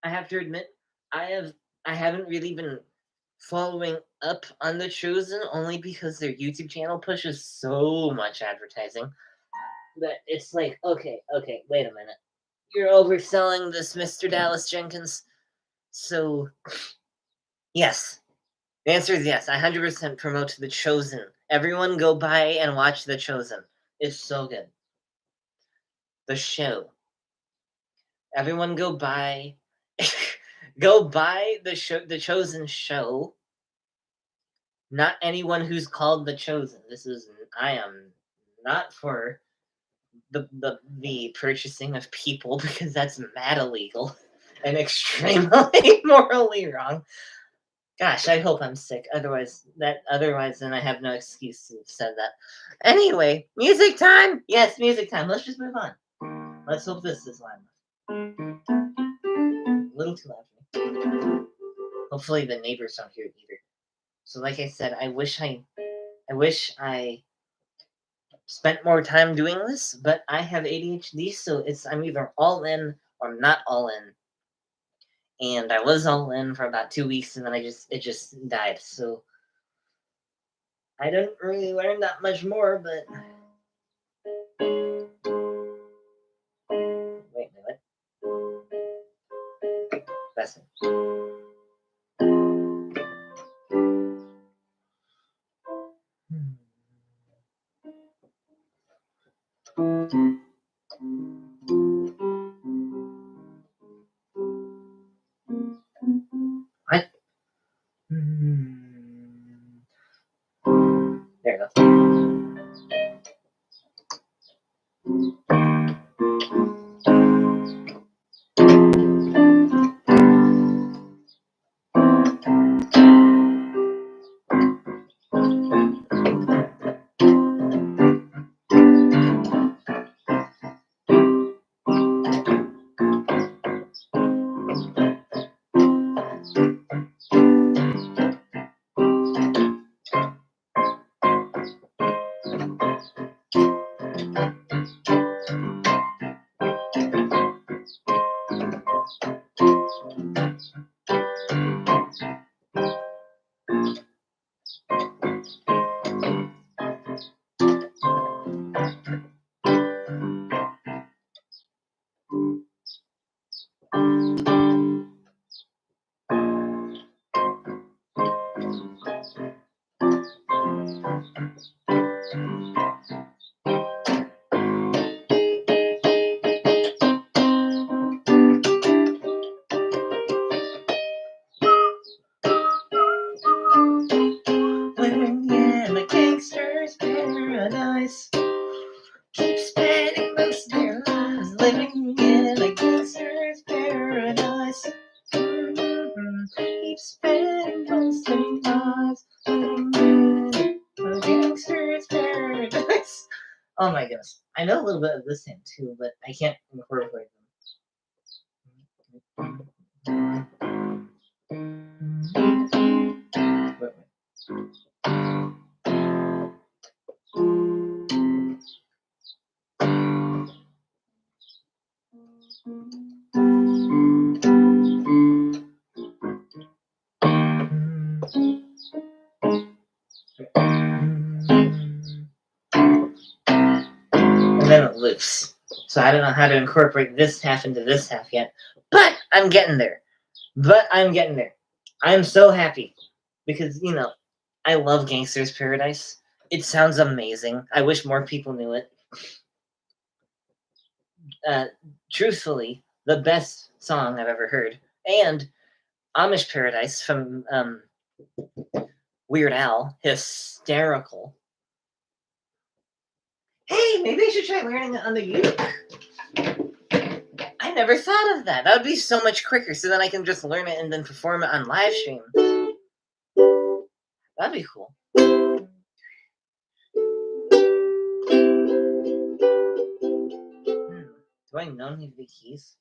I have to admit, I haven't really been following up on The Chosen only because their YouTube channel pushes so much advertising that it's like, okay, wait a minute. You're overselling this, Mr. Dallas Jenkins. So, yes. The answer is yes. I 100% promote The Chosen. Everyone go buy and watch The Chosen. It's so good. The show. Everyone go buy go buy the Chosen show. Not anyone who's called the Chosen. I am not for the purchasing of people because that's mad illegal and extremely morally wrong. Gosh, I hope I'm sick. Otherwise then I have no excuse to have said that. Anyway, music time. Yes, music time. Let's just move on. Let's hope this is loud enough. A little too loud for me. Hopefully the neighbors don't hear it either. So, like I said, I wish I spent more time doing this, but I have ADHD, so I'm either all in or not all in. And I was all in for about 2 weeks, and then it just died. So I didn't really learn that much more, but wait a minute. That's it. What? There you go. Living in a gangster's paradise. Keep spending most of their lives living in a gangster's paradise. Keep spending most of their lives living in a gangster's paradise. Oh my goodness. I know a little bit of this hymn too, but I can't incorporate them. Wait. And then it loops. So I don't know how to incorporate this half into this half yet, but I'm getting there. I'm so happy because, I love Gangster's Paradise. It sounds amazing. I wish more people knew it. Truthfully, the best song I've ever heard. And Amish Paradise from Weird Al, hysterical. Hey, maybe I should try learning it on the uke. I never thought of that. That would be so much quicker, so then I can just learn it and then perform it on live stream. That'd be cool. Do I know any of the keys?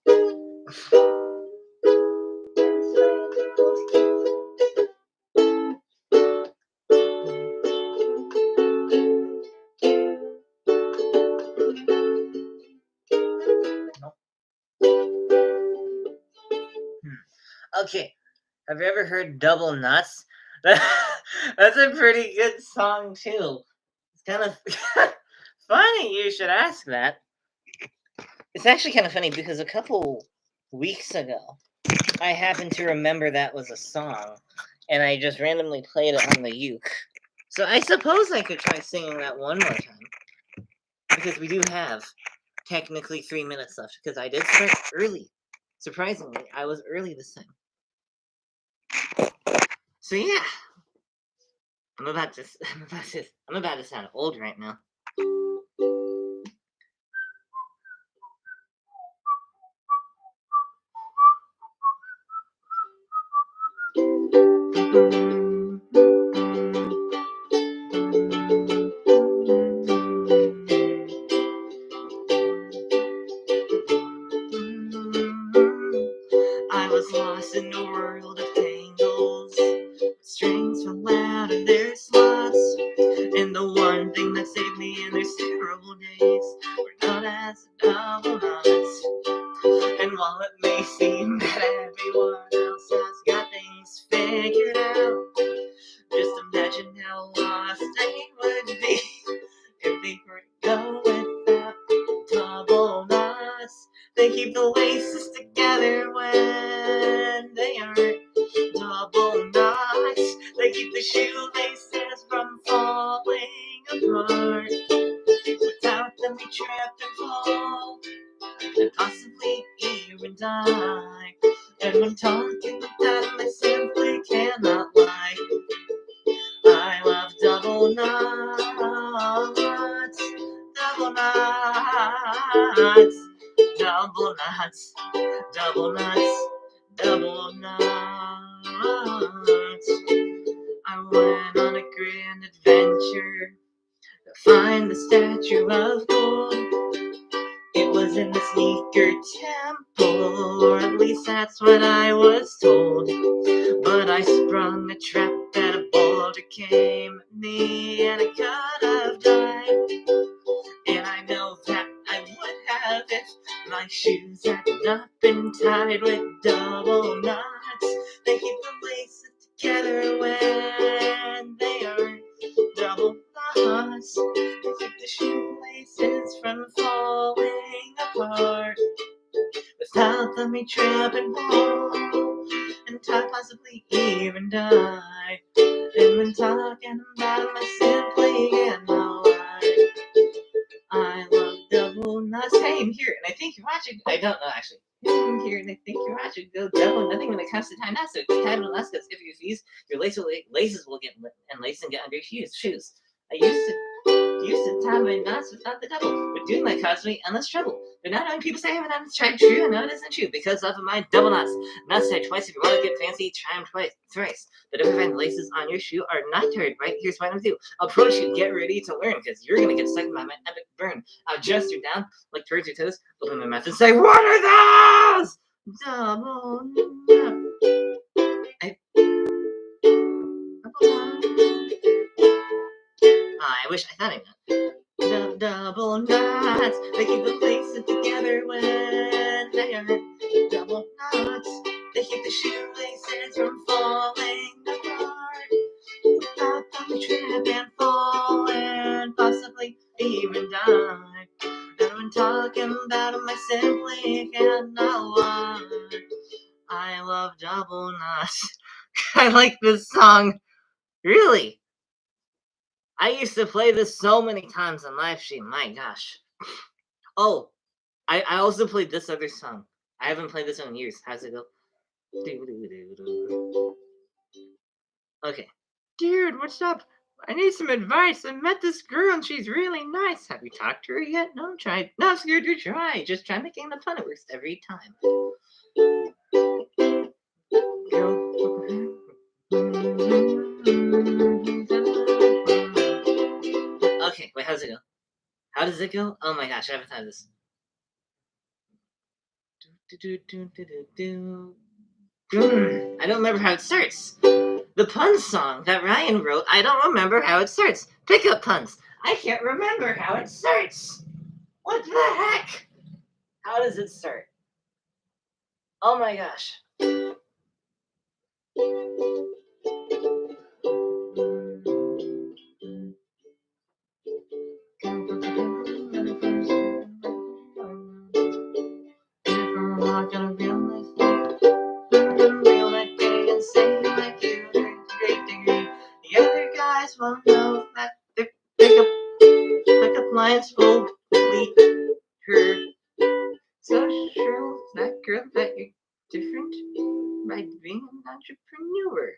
Nope. Okay. Have you ever heard Double Nuts? That's a pretty good song too. It's kind of funny you should ask that. It's actually kind of funny because a couple weeks ago, I happened to remember that was a song, and I just randomly played it on the uke. So I suppose I could try singing that one more time. Because we do have technically 3 minutes left, because I did start early Surprisingly, I was early this time. So yeah, I'm about to sound old right now. I was lost in a world of tangles. Strings fell out of their slots. And the one thing that saved me in those terrible days were known as double knots. And while it may seem that everyone else has got things figured out, just imagine how lost they would be if they were to go without double knots. They keep the laces together when they aren't double knots. They keep the shoelaces from falling apart. Without them, we trip and fall, and possibly even die. And when talking about them, I simply cannot lie. I love double knots, double knots, double knots, double knots, double knots. I went on a grand adventure to find the statue of gold. It was in the sneaker temple, or at least that's what I was told. But I sprung a trap and a boulder came at me, and I could have died. And I know that I would have if my shoes had not been tied with double knots. They keep the laces together when they aren't double knots. They keep the shoelaces from falling apart. Without them, we trip and fall, and possibly even die. And when talking about them, I simply cannot lie. I love double knots. Hey, I'm here, and I think you're watching. I don't know, actually. I'm here, and I think you're watching. Go double nothing when it comes to time knots. So tie double knots, because if you refuse, your laces will get lit, and laces get under your shoes. I used to tie my knots without the double, but doing that caused me endless trouble. But now knowing people say I haven't tried true, and no, it isn't true because of my double knots. Knots tied twice. If you want to get fancy, try them thrice. But if you find laces on your shoe are not tied right, here's what I'm gonna do. Approach you, get ready to learn, because you're gonna get stuck by my epic burn. I'll adjust you down, like towards your toes, open my mouth and say, "What are those?" Double knot. I wish I thought I meant. Double knots, they keep the laces together when they are double knots. They keep the shoelaces from falling apart. Without them, we trip and fall and possibly even die. And when talking about them, I simply cannot lie. I love double knots. I like this song. Really? I used to play this so many times on live stream. My gosh. Oh, I also played this other song. I haven't played this one in years. How's it go? Okay. Dude, what's up? I need some advice. I met this girl and she's really nice. Have you talked to her yet? No, try. Not scared to try. Just try making the fun. It works every time. Okay, wait, how's it go? How does it go? Oh my gosh, I haven't had this. I don't remember how it starts. The pun song that Ryan wrote, I don't remember how it starts. Pickup puns. I can't remember how it starts. What the heck? How does it start? Oh my gosh. The other guys won't know that their pickup lines will lead her social that girl that you're different by being an entrepreneur.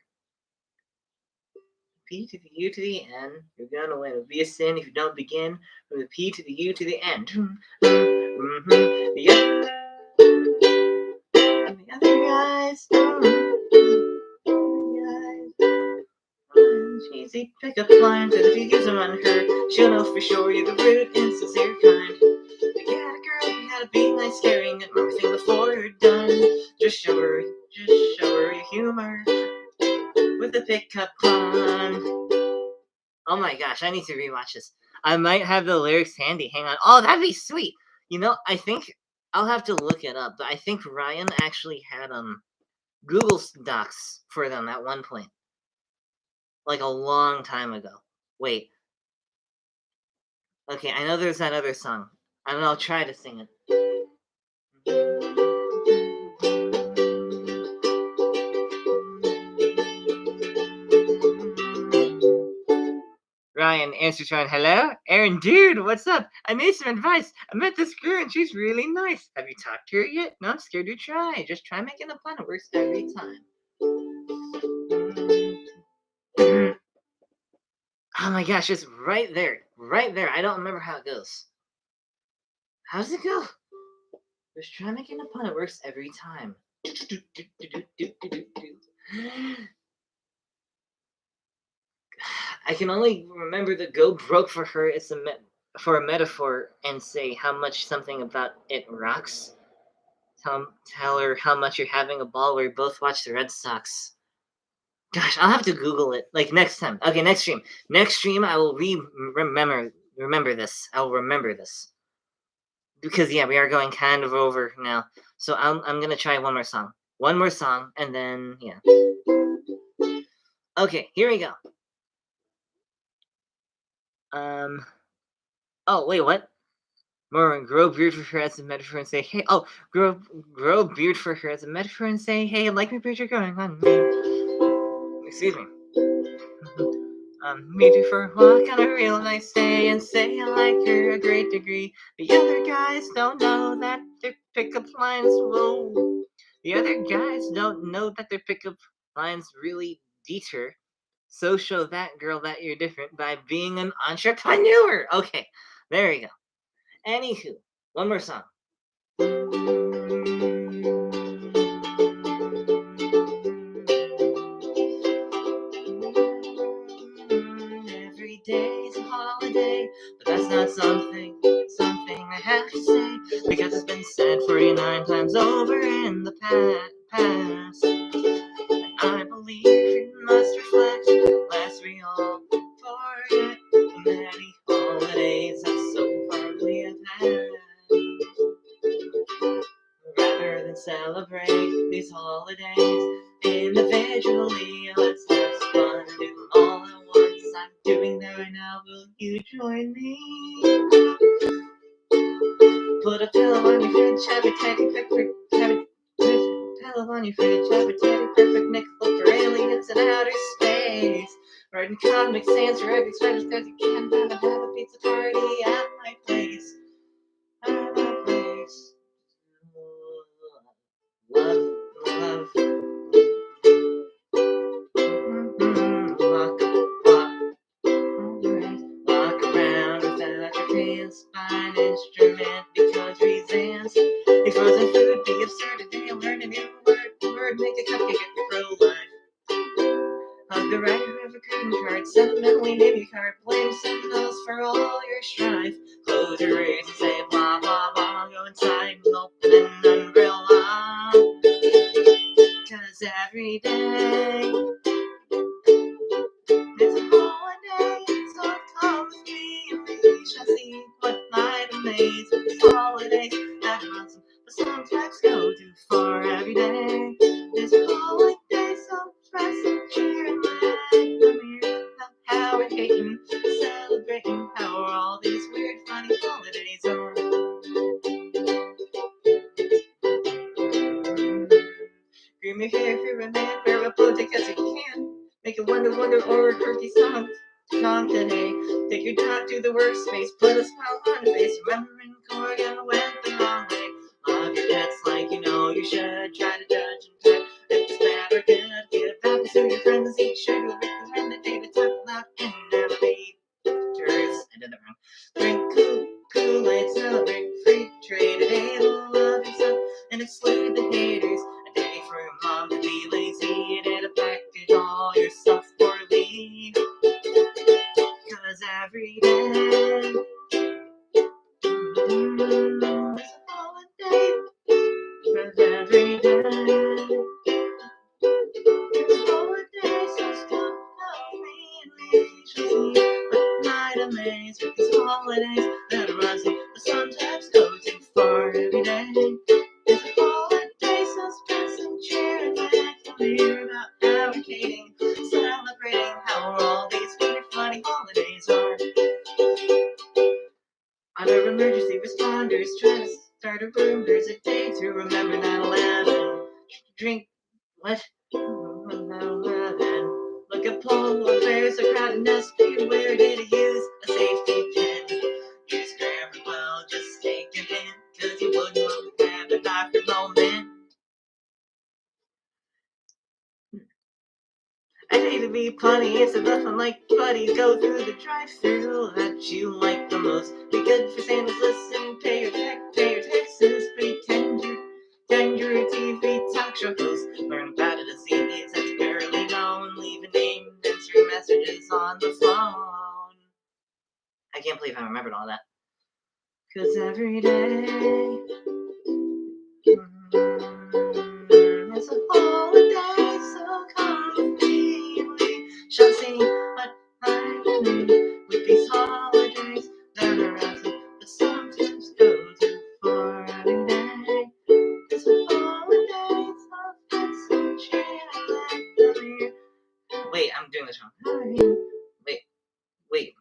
P to the U to the N. You're gonna win. It would be a sin if you don't begin from the P to the U to the N. The other guys, cheesy pickup lines, and if you use them on her, she'll know for sure you're the rude, insincere kind. You had a girl, you had to be nice, caring, and everything before you're done. Just show her your humor with a pickup line. Oh my gosh, I need to rewatch this. I might have the lyrics handy. Hang on. Oh, that'd be sweet. You know, I think I'll have to look it up, but I think Ryan actually had Google Docs for them at one point. Like a long time ago. Wait. Okay, I know there's that other song. I'll try to sing it. Ryan answers Ryan, hello? Aaron, dude, what's up? I need some advice. I met this girl and she's really nice. Have you talked to her yet? No, I'm scared to try. Just try making a plan. It works every time. Oh my gosh, it's right there. Right there. I don't remember how it goes. How does it go? Just try making a pun. It works every time. I can only remember the go broke for her as for a metaphor and say how much something about it rocks. Tell her how much you're having a ball where you both watch the Red Sox. Gosh, I'll have to Google it. Like next time. Okay, next stream. Next stream, I will remember this. I'll remember this. Because yeah, we are going kind of over now. So I'm gonna try one more song. One more song, and then yeah. Okay, here we go. Oh wait, what? More grow beard for her as a metaphor and say, hey. Oh, grow beard for her as a metaphor and say, hey, like my picture going on me. Excuse me. Meet her for a walk on a real nice day and say I like her a great degree. The other guys don't know that their pickup lines will. The other guys don't know that their pickup lines really deter. So show that girl that you're different by being an entrepreneur. Okay, there we go. Anywho, one more song. Every day's a holiday, but that's not something I have to say, because it's been said 49 times over in the past. And I believe it must reflect, lest we all forget the many holidays that so far we have had. Rather than celebrate these holidays individually, let's have some fun and do them all at once. I'm doing that right now. Will you join me? Put a pillow on your fridge, have a teddy pillow on your fridge, have a teddy perfect mix for aliens in outer space. Writing comic sans for every spiders because you can't have a pizza party at my place. At my place. Love. Walk around without your pants. Find an instrument because reasons. A frozen food be absurd. Today I'll learn a new word. Make a cupcake at your pro life. Hug the writer of a greeting card. Sentimentally name your card. Blame someone else for all your strife. Close your ears and say blah blah blah. Go inside and open an umbrella. Cause every day it's a holiday, so come with me and we shall see what might amaze with this holiday. Have awesome, but sometimes go too far every day. This holiday, so fresh and cheer and laugh. Come here, how we're hating, celebrating how all these weird, funny holidays are. Groom your hair for a man, wear a ponytail because you can. Make a wonder or a quirky song today. Take your dog to the workspace, put a smile on your face, remembering Corgan went the wrong way. Love your pets like you know you should try to judge and try if it's bad or good. Give out to your friends, eat sugar, recommend the day to talk about and never be teachers. I did that wrong. Drink Kool-Aid, celebrate free trade, a day to love yourself and exclude the haters. A day for your mom to be lazy and in a package all your stuff for leave. Cause every day is a holiday. Cause every day is a holiday. So stop me and but night amaze with these holidays that are rising, but sometimes go too far. Every day is a holiday, so spend some cheer and laugh. You'll hear about advocating, celebrating how all these weird, funny holidays are. Other emergency responders try to start a room. There's a day to remember 9/11. Drink what? 9/11. Look at polar bears, a crowd and us. Beware, did he use a safety pin? Use grammar well, just take a hint, cause you wouldn't want to have a doctor moment. I hate to be funny, it's a nothing like buddies. Go through the drive-thru that you like the most. Be good for Santa's, listen, pay your taxes, pretend your TV talk show host. Learn about a disease that's barely known. Leave a name, answer messages on the phone. I can't believe I remembered all that. Cause every day it's a holiday, so come with me and we shall see what I mean with these holidays that are awesome, but sometimes go too far. Every day it's a holiday, so find some cheer and let them hear. Wait, I'm doing this wrong. Wait. We've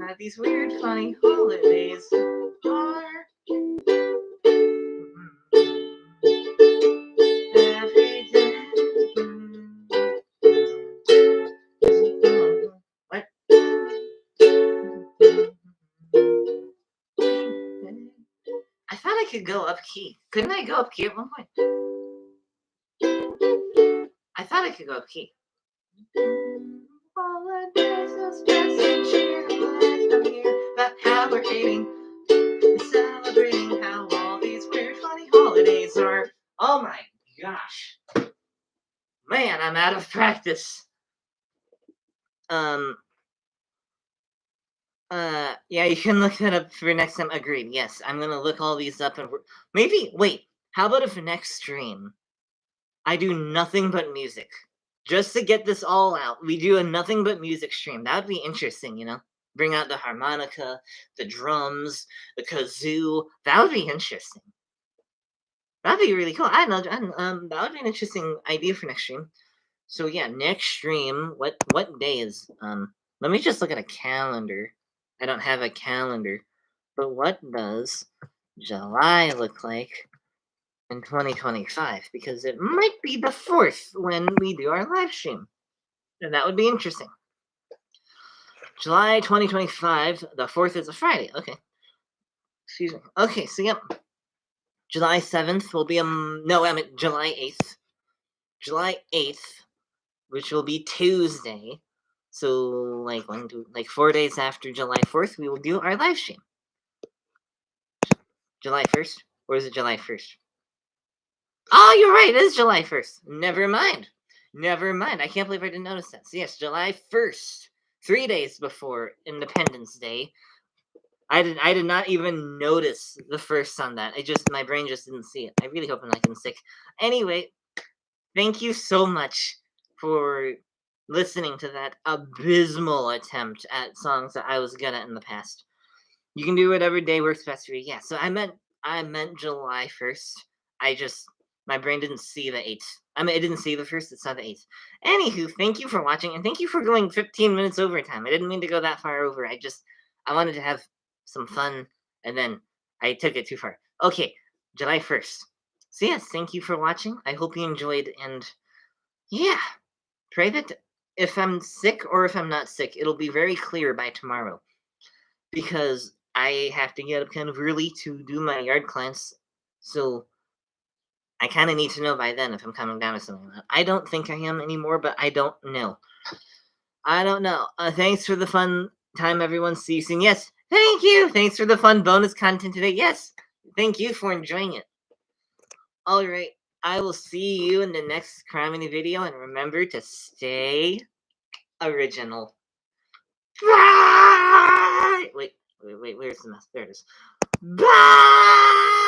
had these weird, funny holidays are every day. What? I thought I could go up key. Couldn't I go up key at one point? I thought I could go up key. Holidays of stress and cheer, I'm here about how we're hating and celebrating how all these weird, funny holidays are. Oh my gosh. Man, I'm out of practice. Yeah, you can look that up for next time. Agreed. Yes, I'm gonna look all these up and maybe wait. How about if next stream I do nothing but music, just to get this all out? We do a nothing but music stream. That would be interesting, you know. Bring out the harmonica, the drums, the kazoo. That would be interesting. That'd be really cool. I don't know. That would be an interesting idea for next stream. So yeah, next stream. What day is? Let me just look at a calendar. I don't have a calendar. But what does July look like in 2025? Because it might be the 4th when we do our live stream. And that would be interesting. July 2025, the 4th is a Friday. Okay. Excuse me. Okay, so yep. July 7th will be July 8th. July 8th, which will be Tuesday. So like 4 days after July 4th, we will do our live stream. July 1st? Or is it July 1st? Oh, you're right. It is July 1st. Never mind. I can't believe I didn't notice that. So yes, July 1st. 3 days before Independence Day. I did not even notice the first on that. My brain just didn't see it. I really hope I'm not getting sick. Anyway, thank you so much for listening to that abysmal attempt at songs that I was good at in the past. You can do whatever day works best for you. Yeah, so I meant July 1st. My brain didn't see the 8th. I mean, it didn't see the 1st, it saw the 8th. Anywho, thank you for watching, and thank you for going 15 minutes overtime. I didn't mean to go that far over. I wanted to have some fun, and then I took it too far. Okay, July 1st. So yes, thank you for watching. I hope you enjoyed, and yeah, pray that if I'm sick or if I'm not sick, it'll be very clear by tomorrow. Because I have to get up kind of early to do my yard class. So I kind of need to know by then if I'm coming down to something. I don't think I am anymore, but I don't know. I don't know. Thanks for the fun time, everyone. See you soon. Yes, thank you. Thanks for the fun bonus content today. Yes, thank you for enjoying it. All right, I will see you in the next Criminy video, and remember to stay original. Bye! Wait, where's the mess? There it is. Bye!